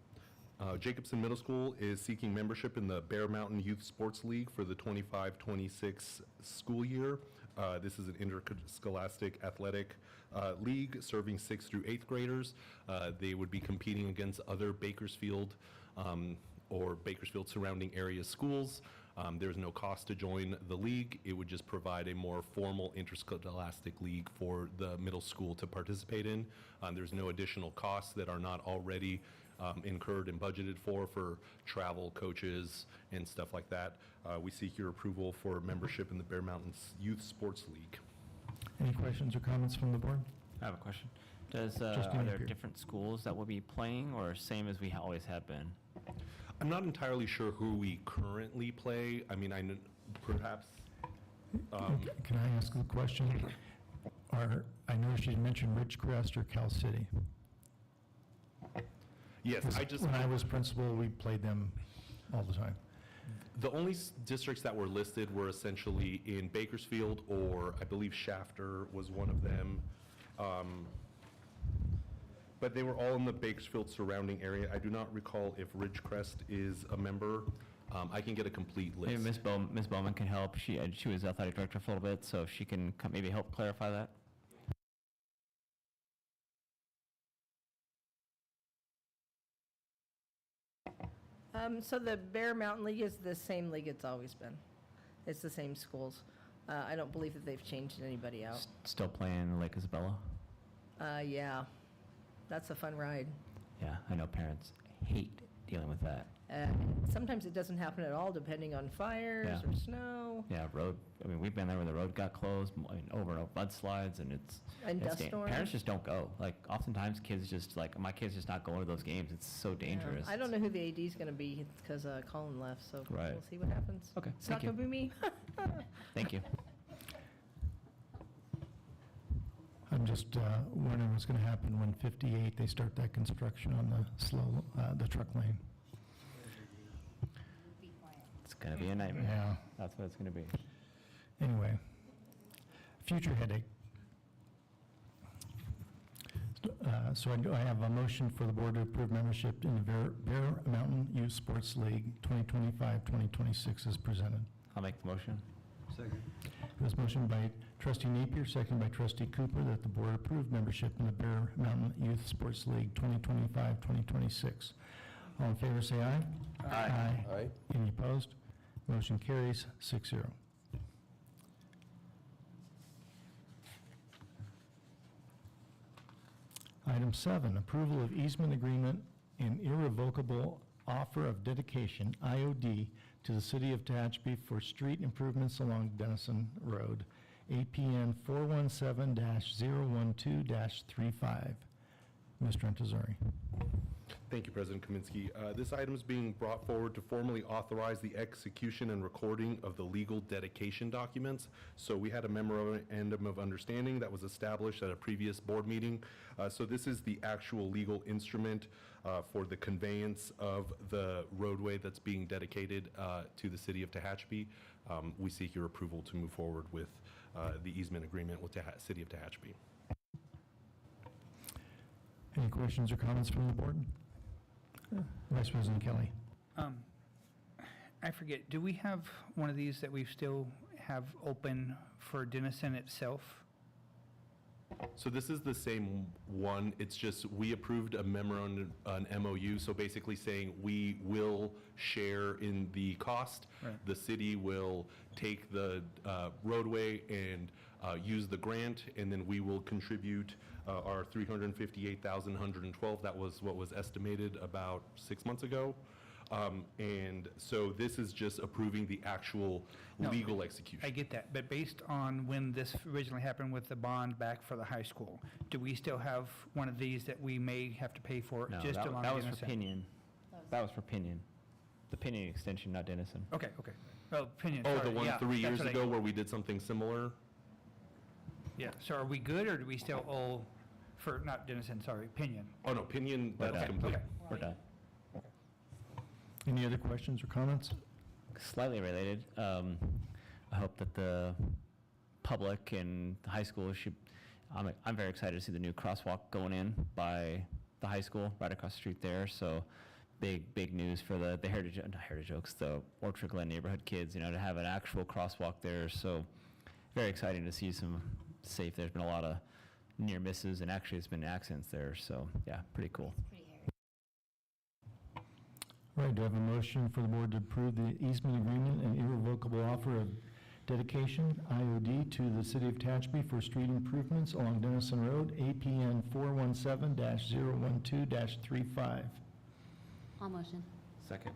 Jacobson Middle School is seeking membership in the Bear Mountain Youth Sports League for the 25-26 school year. This is an interscholastic athletic league serving 6th through 8th graders. They would be competing against other Bakersfield or Bakersfield surrounding area schools. There's no cost to join the league. It would just provide a more formal interscholastic league for the middle school to participate in. There's no additional costs that are not already incurred and budgeted for travel, coaches, and stuff like that. We seek your approval for membership in the Bear Mountains Youth Sports League. Any questions or comments from the board? I have a question. Are there different schools that will be playing, or same as we always have been? I'm not entirely sure who we currently play. I mean, perhaps. Can I ask a question? I noticed you mentioned Ridgecrest or Cal City. Yes, when I was principal, we played them all the time. The only districts that were listed were essentially in Bakersfield, or I believe Shafter was one of them. But they were all in the Bakersfield surrounding area. I do not recall if Ridgecrest is a member. I can get a complete list. Maybe Ms. Bowman can help. She was athletic director for a little bit, so if she can maybe help clarify that. So the Bear Mountain League is the same league it's always been. It's the same schools. I don't believe that they've changed anybody out. Still playing Lake Isabella? Yeah, that's a fun ride. Yeah, I know parents hate dealing with that. Sometimes it doesn't happen at all, depending on fires or snow. Yeah, we've been there when the road got closed, over and over, mudslides, and it's dust storms. Parents just don't go. Like, oftentimes kids just, my kid's just not going to those games. It's so dangerous. I don't know who the AD's going to be, because Colin left, so Right. we'll see what happens. Okay, It's not going to be me. Thank you. I'm just wondering what's going to happen when 58, they start that construction on the truck lane. It's going to be a nightmare. Yeah. That's what it's going to be. Anyway, future headache. It's So I have a motion for the board to approve membership in the Bear Mountain Youth Sports League 2025-2026 as presented. I'll make the motion. Second. It was motioned by trustee Napier, seconded by trustee Cooper, that the board approve membership in the Bear Mountain Youth Sports League 2025-2026. All in favor, say aye. Aye. Aye. Any opposed? Motion carries 6-0. Item 7, approval of easement agreement and irrevocable offer of dedication, IOD, to the city of Tehachapi for street improvements along Denison Road, APN 417-012-35. Mr. Antazari. Thank you, President Kaminsky. This item is being brought forward to formally authorize the execution and recording of the legal dedication documents. So we had a memorandum of understanding that was established at a previous board meeting. So this is the actual legal instrument for the conveyance of the roadway that's being dedicated to the city of Tehachapi. We seek your approval to move forward with the easement agreement with the city of Tehachapi. Any questions or comments from the board? Vice President Kelly. I forget, do we have one of these that we still have open for Denison itself? So this is the same one. It's just we approved a memorandum, an MOU, so basically saying we will share in the cost. Right. The city will take the roadway and use the grant, and then we will contribute our $358,112. That was what was estimated about 6 months ago. And so this is just approving the actual legal execution. I get that, but based on when this originally happened with the bond back for the high school, do we still have one of these that we may have to pay for No, just along that was for Denison? Pinion. That was for Pinion. The Pinion extension, not Denison. Okay. Oh, Pinion, Oh, sorry. the one Yeah, 3 that's years what I- ago where we did something similar? Yeah, so are we good, or do we still owe for, not Denison, sorry, Pinion? Oh, no, Pinion, that's Okay. complete. Okay. We're done. Any other questions or comments? Slightly related, I hope that the public and the high school should, I'm very excited to see the new crosswalk going in by the high school, right across the street there, so big news for the Heritage, not Heritage Oaks, the Orchard Glen neighborhood kids, to have an actual crosswalk there, so very exciting to see some safe, there's been a lot of near misses, and actually it's been accidents there, so yeah, pretty cool. All right, do I have a motion for the board to approve the easement agreement and irrevocable offer of dedication, IOD, to the city of Tehachapi for street improvements along Denison Road, APN 417-012-35? I'll motion. Second.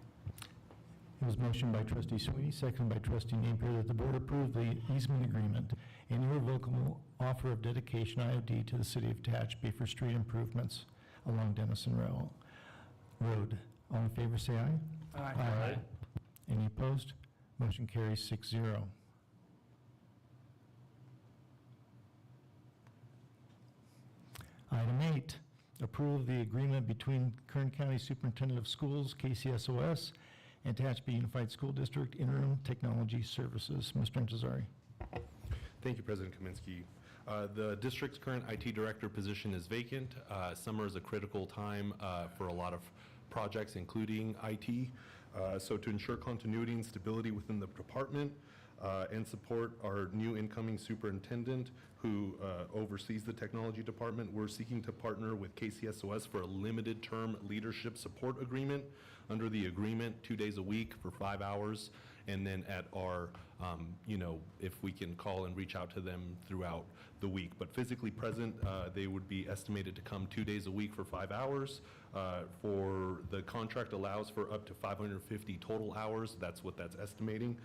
It was motioned by trustee Sweeney, seconded by trustee Napier, that the board approve the easement agreement and irrevocable offer of dedication, IOD, to the city of Tehachapi for street improvements along Denison Road. All in favor, say aye. Aye. Any opposed? Motion carries 6-0. Item 8, approval of the agreement between Kern County Superintendent of Schools, KCSOS, and Tehachapi Unified School District Interim Technology Services. Mr. Antazari. Thank you, President Kaminsky. The district's current IT director position is vacant. Summer is a critical time for a lot of projects, including IT. So to ensure continuity and stability within the department and support our new incoming superintendent who oversees the technology department, we're seeking to partner with KCSOS for a limited term leadership support agreement. Under the agreement, 2 days a week for 5 hours, and then at our, if we can call and reach out to them throughout the week. But physically present, they would be estimated to come 2 days a week for 5 hours. For the contract allows for up to 550 total hours. That's what that's estimating.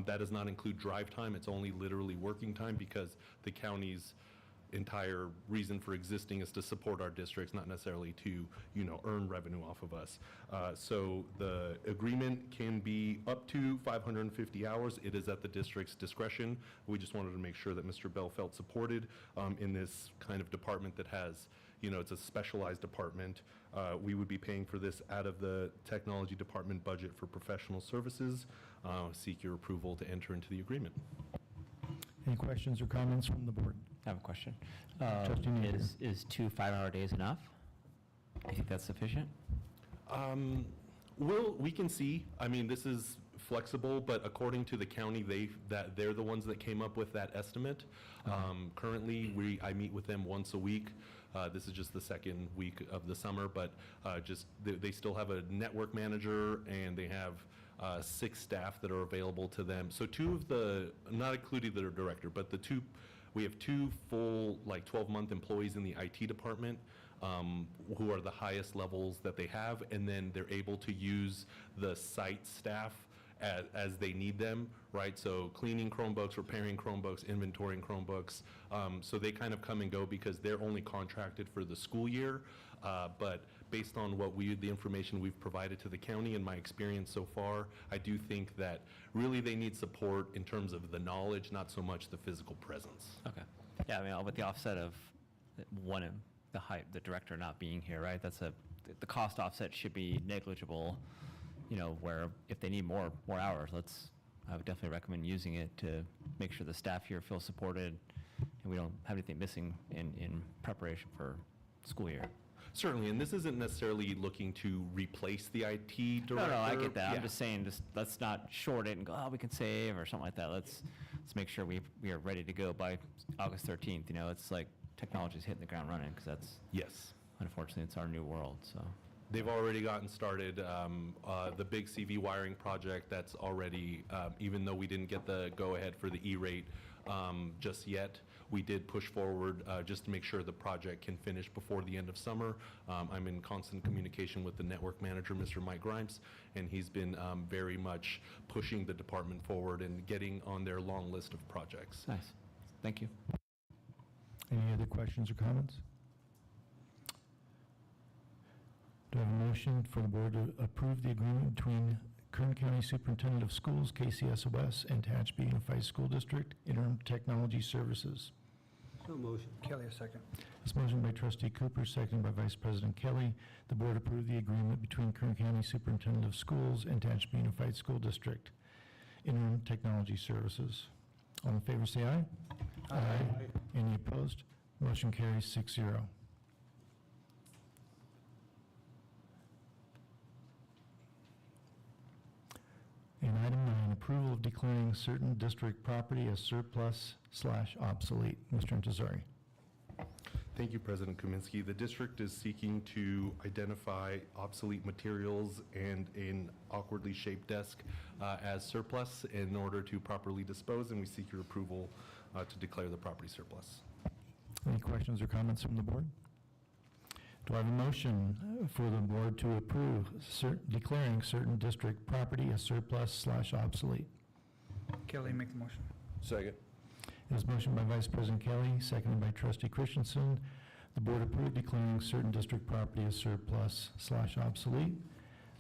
That does not include drive time. It's only literally working time because the county's entire reason for existing is to support our districts, not necessarily to, earn revenue off of us. So the agreement can be up to 550 hours. It is at the district's discretion. We just wanted to make sure that Mr. Bell felt supported in this kind of department that has, it's a specialized department. We would be paying for this out of the technology department budget for professional services. Seek your approval to enter into the agreement. Any questions or comments from the board? I have a question. Trustee Napier. Is 2 5-hour days enough? I think that's sufficient? We can see. I mean, this is flexible, but according to the county, they're the ones that came up with that estimate. Currently, I meet with them once a week. This is just the second week of the summer, but they still have a network manager, and they have 6 staff that are available to them. So 2 of the, not including the director, but we have 2 full, like 12-month employees in the IT department, who are the highest levels that they have, and then they're able to use the site staff as they need them, right? So cleaning Chromebooks, repairing Chromebooks, inventorying Chromebooks. So they kind of come and go because they're only contracted for the school year. But based on the information we've provided to the county and my experience so far, I do think that really they need support in terms of the knowledge, not so much the physical presence. Okay. Yeah, I mean, with the offset of the director not being here, right? The cost offset should be negligible, where if they need more hours, I would definitely recommend using it to make sure the staff here feel supported and we don't have anything missing in preparation for school year. Certainly, and this isn't necessarily looking to replace the IT director. No, I get that. Yeah. I'm just saying, let's not short it and go, oh, we can save or something like that. Let's make sure we are ready to go by August 13th. It's like technology's hitting the ground running, because Yes. Unfortunately, it's our new world, so. They've already gotten started. The big CV wiring project, that's already, even though we didn't get the go-ahead for the E-rate just yet, we did push forward just to make sure the project can finish before the end of summer. I'm in constant communication with the network manager, Mr. Mike Grimes, and he's been very much pushing the department forward and getting on their long list of projects. Nice. Thank you. Any other questions or comments? Do I have a motion for the board to approve the agreement between Kern County Superintendent of Schools, KCSOS, and Tehachapi Unified School District Interim Technology Services? So motion. Kelly, a second. This motion by Trustee Cooper, seconded by Vice President Kelly. The board approved the agreement between Kern County Superintendent of Schools and Tehachapi Unified School District Interim Technology Services. All in favor, say aye. Aye. Any opposed? Motion carries 6-0. And item 9, approval of declaring certain district property as surplus/obsolete. Mr. Intezari. Thank you, President Kuminski. The district is seeking to identify obsolete materials and an awkwardly shaped desk as surplus in order to properly dispose, and we seek your approval to declare the property surplus. Any questions or comments from the board? Do I have a motion for the board to approve declaring certain district property as surplus/obsolete? Kelly, make the motion. Second. It was motioned by Vice President Kelly, seconded by Trustee Christensen. The board approved declaring certain district property as surplus/obsolete.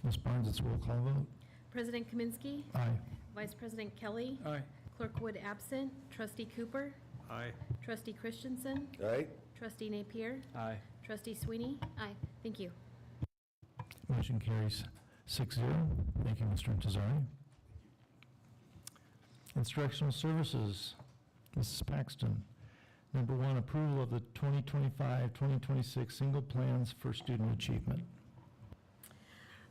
Ms. Barnes, it's a roll call vote. President Kaminsky. Aye. Vice President Kelly. Aye. Clerk Wood absent. Trustee Cooper. Aye. Trustee Christensen. Aye. Trustee Napier. Aye. Trustee Sweeney. Aye. Thank you. Motion carries 6-0. Thank you, Mr. Intezari. Instructional Services, Mrs. Paxton. Number 1, approval of the 2025-2026 single plans for student achievement.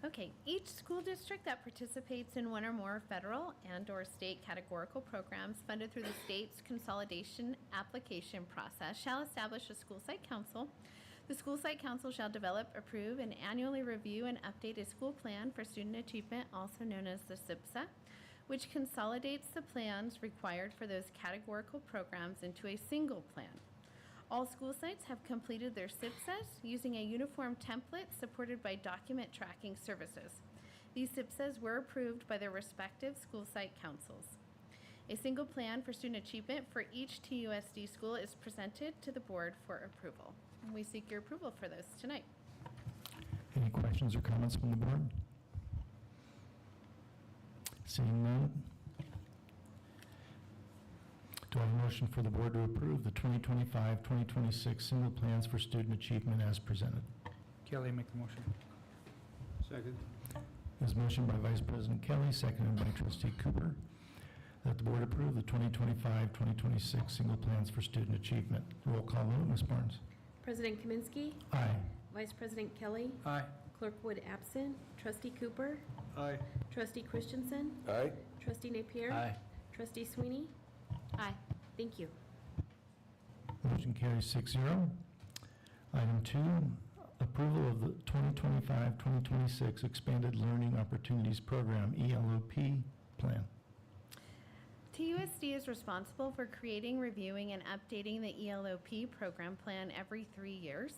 Okay, each school district that participates in one or more federal and/or state categorical programs funded through the state's consolidation application process shall establish a school site council. The school site council shall develop, approve, and annually review and update a school plan for student achievement, also known as the SIPSA, which consolidates the plans required for those categorical programs into a single plan. All school sites have completed their SIPSAs using a uniform template supported by document tracking services. These SIPSAs were approved by their respective school site councils. A single plan for student achievement for each TUSD school is presented to the board for approval. And we seek your approval for those tonight. Any questions or comments from the board? Seeing none. Do I have a motion for the board to approve the 2025-2026 single plans for student achievement as presented? Kelly, make the motion. Second. It was motioned by Vice President Kelly, seconded by Trustee Cooper, that that the board approve the 2025-2026 single plans for student achievement. Roll call vote, Ms. Barnes. President Kaminsky. Aye. Vice President Kelly. Aye. Clerk Wood absent. Trustee Cooper. Aye. Trustee Christensen. Aye. Trustee Napier. Aye. Trustee Sweeney. Aye. Thank you. Motion carries 6-0. Item 2, approval of the 2025-2026 Expanded Learning Opportunities Program, ELOP plan. TUSD is responsible for creating, reviewing, and updating the ELOP program plan every 3 years.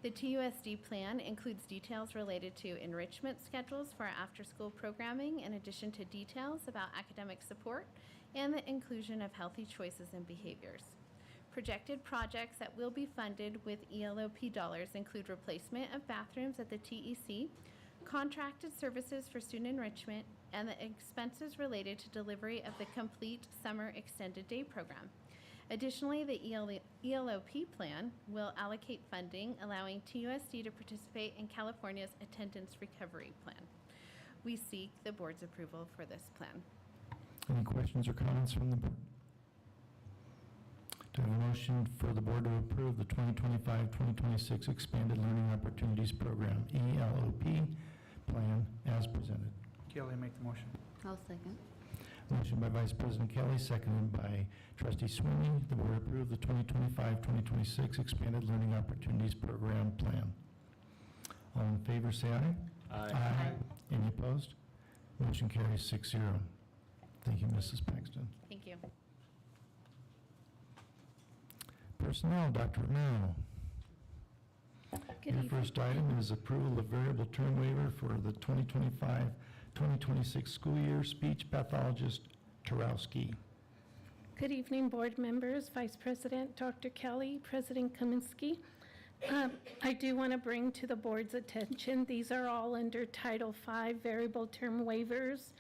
The TUSD plan includes details related to enrichment schedules for after-school programming, in addition to details about academic support and the inclusion of healthy choices and behaviors. Projected projects that will be funded with ELOP dollars include replacement of bathrooms at the TEC, contracted services for student enrichment, and the expenses related to delivery of the complete summer extended day program. Additionally, the ELOP plan will allocate funding, allowing TUSD to participate in California's attendance recovery plan. We seek the board's approval for this plan. Any questions or comments from the board? Do I have a motion for the board to approve the 2025-2026 Expanded Learning Opportunities Program, ELOP plan as presented? Kelly, make the motion. I'll second. Motion by Vice President Kelly, seconded by Trustee Sweeney. The board approve the 2025-2026 Expanded Learning Opportunities Program plan. All in favor, say aye. Aye. Any opposed? Motion carries 6-0. Thank you, Mrs. Paxton. Thank you. Personnel, Dr. Romero. Good Your evening. first item is approval of variable term waiver for the 2025-2026 school year, speech pathologist Tarowski. Good evening, board members, Vice President Dr. Kelly, President Kaminsky. I do want to bring to the board's attention, these are all under Title V variable term waivers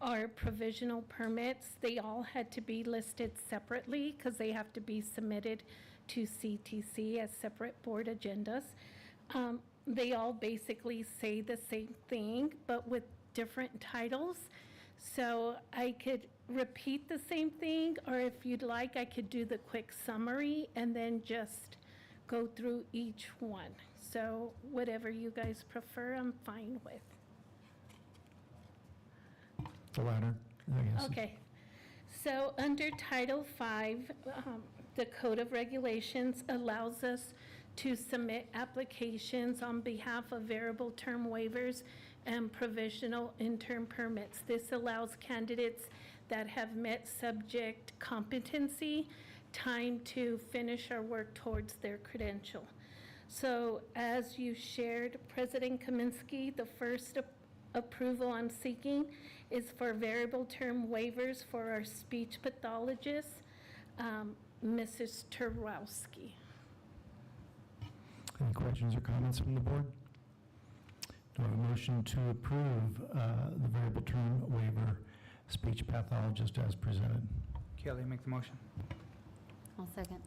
or provisional permits. They all had to be listed separately because they have to be submitted to CTC as separate board agendas. They all basically say the same thing, but with different titles. So I could repeat the same thing, or if you'd like, I could do the quick summary and then just go through each one. So whatever you guys prefer, I'm fine with. The latter, I guess. Okay. So under Title V, the Code of Regulations allows us to submit applications on behalf of variable term waivers and provisional interim permits. This allows candidates that have met subject competency time to finish or work towards their credential. So as you shared, President Kaminsky, the first approval I'm seeking is for variable term waivers for our speech pathologist, Mrs. Tarowski. Any questions or comments from the board? Do I have a motion to approve the variable term waiver, speech pathologist as presented? Kelly, make the motion. I'll second.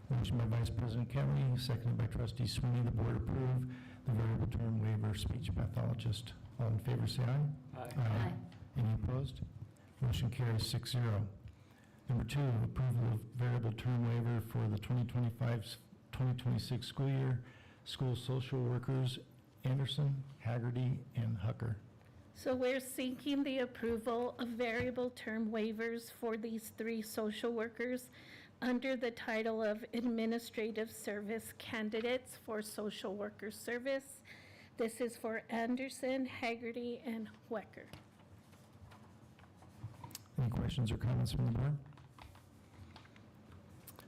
Motion by Vice President Kelly, seconded by Trustee Sweeney. The board approve the variable term waiver, speech pathologist. All in favor, say aye. Aye. Any opposed? Motion carries 6-0. Number 2, approval of variable term waiver for the 2025-2026 school year, school social workers Anderson, Haggerty, and Hucker. So we're seeking the approval of variable term waivers for these 3 social workers under the title of Administrative Service Candidates for Social Worker Service. This is for Anderson, Haggerty, and Wecker. Any questions or comments from the board?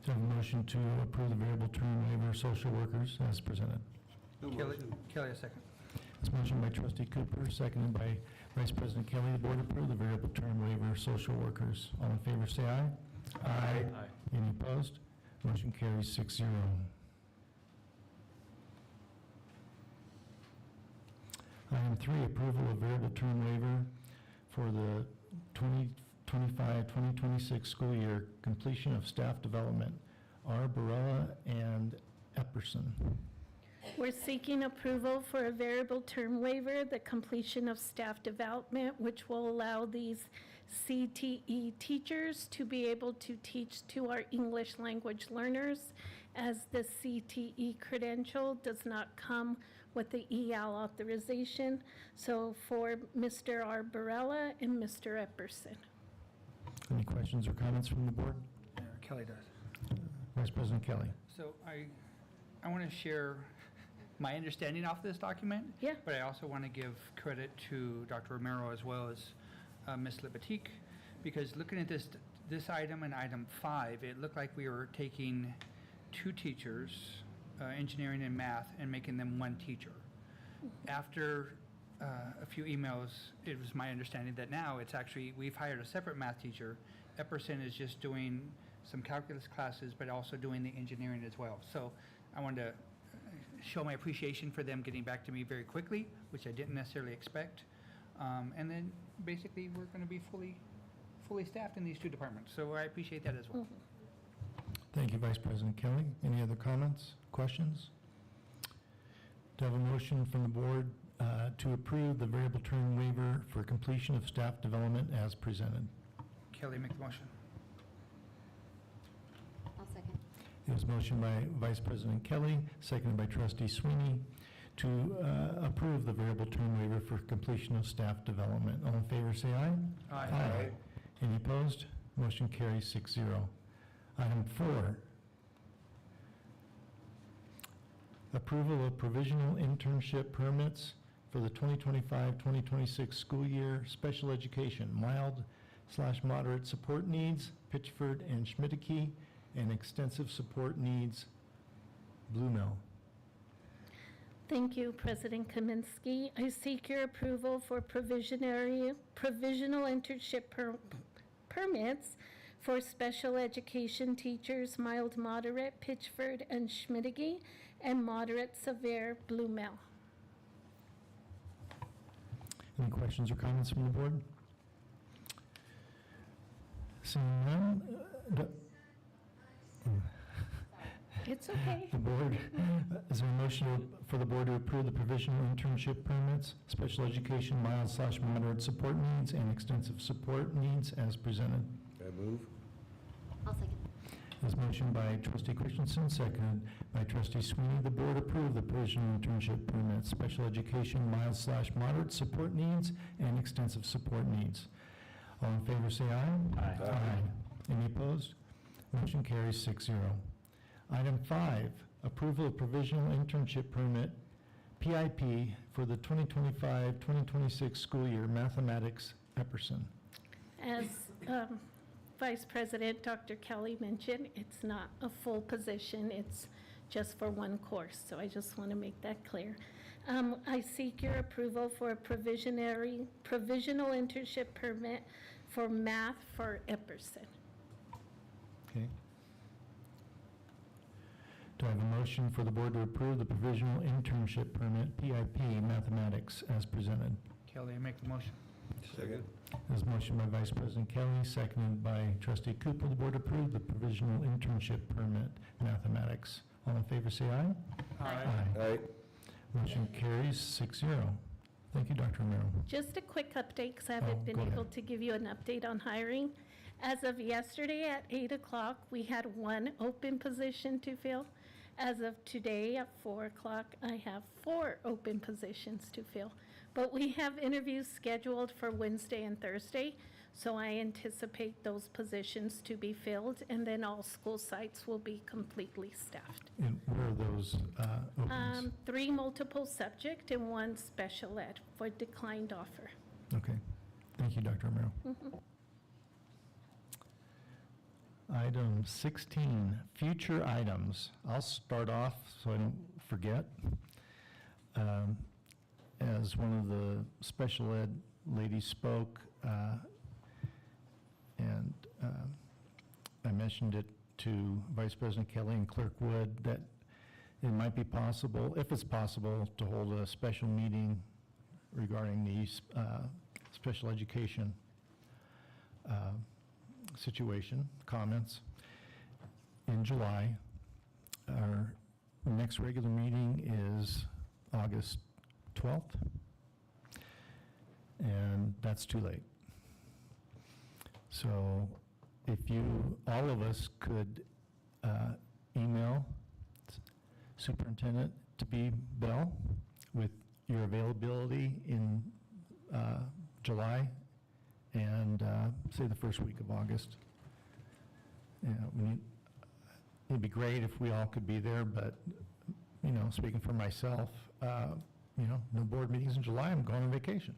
Do I have a motion to approve the variable term waiver social workers as presented? Kelly, a second. This motion by Trustee Cooper, seconded by Vice President Kelly. The board approve the variable term waiver social workers. All in favor, say aye. Aye. Any opposed? Motion carries 6-0. Item 3, approval of variable term waiver for the 2025-2026 school year, completion of staff development, R. Barella and Epperson. We're seeking approval for a variable term waiver, the completion of staff development, which will allow these CTE teachers to be able to teach to our English language learners, as the CTE credential does not come with the EAL authorization. So for Mr. Arborella and Mr. Epperson. Any questions or comments from the board? Kelly does. Vice President Kelly. So I want to share my understanding off this document. Yeah. But I also want to give credit to Dr. Romero as well as Ms. Libatique, because looking at this item and item 5, it looked like we were taking 2 teachers, engineering and math, and making them 1 teacher. After a few emails, it was my understanding that now it's actually, we've hired a separate math teacher. Epperson is just doing some calculus classes, but also doing the engineering as well. So I wanted to show my appreciation for them getting back to me very quickly, which I didn't necessarily expect. And then basically we're going to be fully staffed in these 2 departments. So I appreciate that as well. Thank you, Vice President Kelly. Any other comments, questions? Do I have a motion from the board to approve the variable term waiver for completion of staff development as presented? Kelly, make the motion. I'll second. It was motioned by Vice President Kelly, seconded by Trustee Sweeney, to approve the variable term waiver for completion of staff development. All in favor, say aye. Aye. Any opposed? Motion carries 6-0. Item 4, approval of provisional internship permits for the 2025-2026 school year, special education, mild/moderate support needs, Pitchford and Schmidtke, and extensive support needs, Blue Mill. Thank you, President Kaminsky. I seek your approval for provisional internship permits for special education teachers, mild, moderate, Pitchford and Schmidtke, and moderate, severe, Blue Mill. Any questions or comments from the board? Seeing none, It's okay. the board, is there a motion for the board to approve the provisional internship permits, special education, mild/moderate support needs, and extensive support needs as presented? I move. I'll second. This motion by Trustee Christensen, seconded by Trustee Sweeney. The board approve the provisional internship permits, special education, mild/moderate support needs, and extensive support needs. All in favor, say aye. Aye. Any opposed? Motion carries 6-0. Item 5, approval of provisional internship permit, PIP, for the 2025-2026 school year, mathematics, Epperson. As Vice President Dr. Kelly mentioned, it's not a full position, it's just for 1 course, so I just want to make that clear. I seek your approval for a provisional internship permit for math for Epperson. Okay. Do I have a motion for the board to approve the provisional internship permit, PIP, mathematics, as presented? Kelly, make the motion. Second. This motion by Vice President Kelly, seconded by Trustee Cooper. The board approved the provisional internship permit, mathematics. All in favor, say aye. Aye. Motion carries 6-0. Thank you, Dr. Romero. Just a quick update, because I Oh, haven't been go able ahead. to give you an update on hiring. As of yesterday at 8 o'clock, we had 1 open position to fill. As of today at 4 o'clock, I have 4 open positions to fill. But we have interviews scheduled for Wednesday and Thursday, so I anticipate those positions to be filled, and then all school sites will be completely staffed. And where are those openings? 3 multiple subject and 1 special ed for declined offer. Okay. Thank you, Dr. Romero. Mhm. Item 16, future items. I'll start off so I don't forget. As one of the special ed ladies spoke, and I mentioned it to Vice President Kelly and Clerk Wood, that it might be possible, if it's possible, to hold a special meeting regarding these special education situation, comments, in July. Our next regular meeting is August 12th, and that's too late. So if all of us could email Superintendent to be Bell with your availability in July and say the first week of August. It'd be great if we all could be there, but, speaking for myself, no board meetings in July, I'm going on vacation.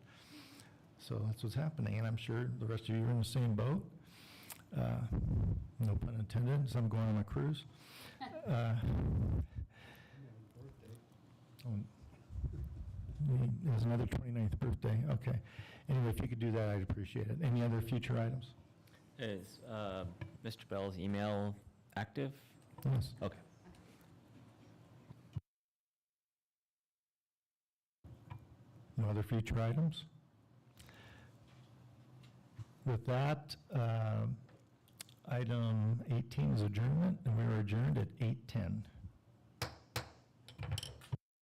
So that's what's happening, and I'm sure the rest of you are in the same boat. No pun intended, so I'm going on a cruise. It was another 29th birthday, okay. Anyway, if you could do that, I'd appreciate it. Any other future items? Is Mr. Bell's email active? Yes. Okay. No other future items? With that, item 18 is adjournment, and we are adjourned at 8:10.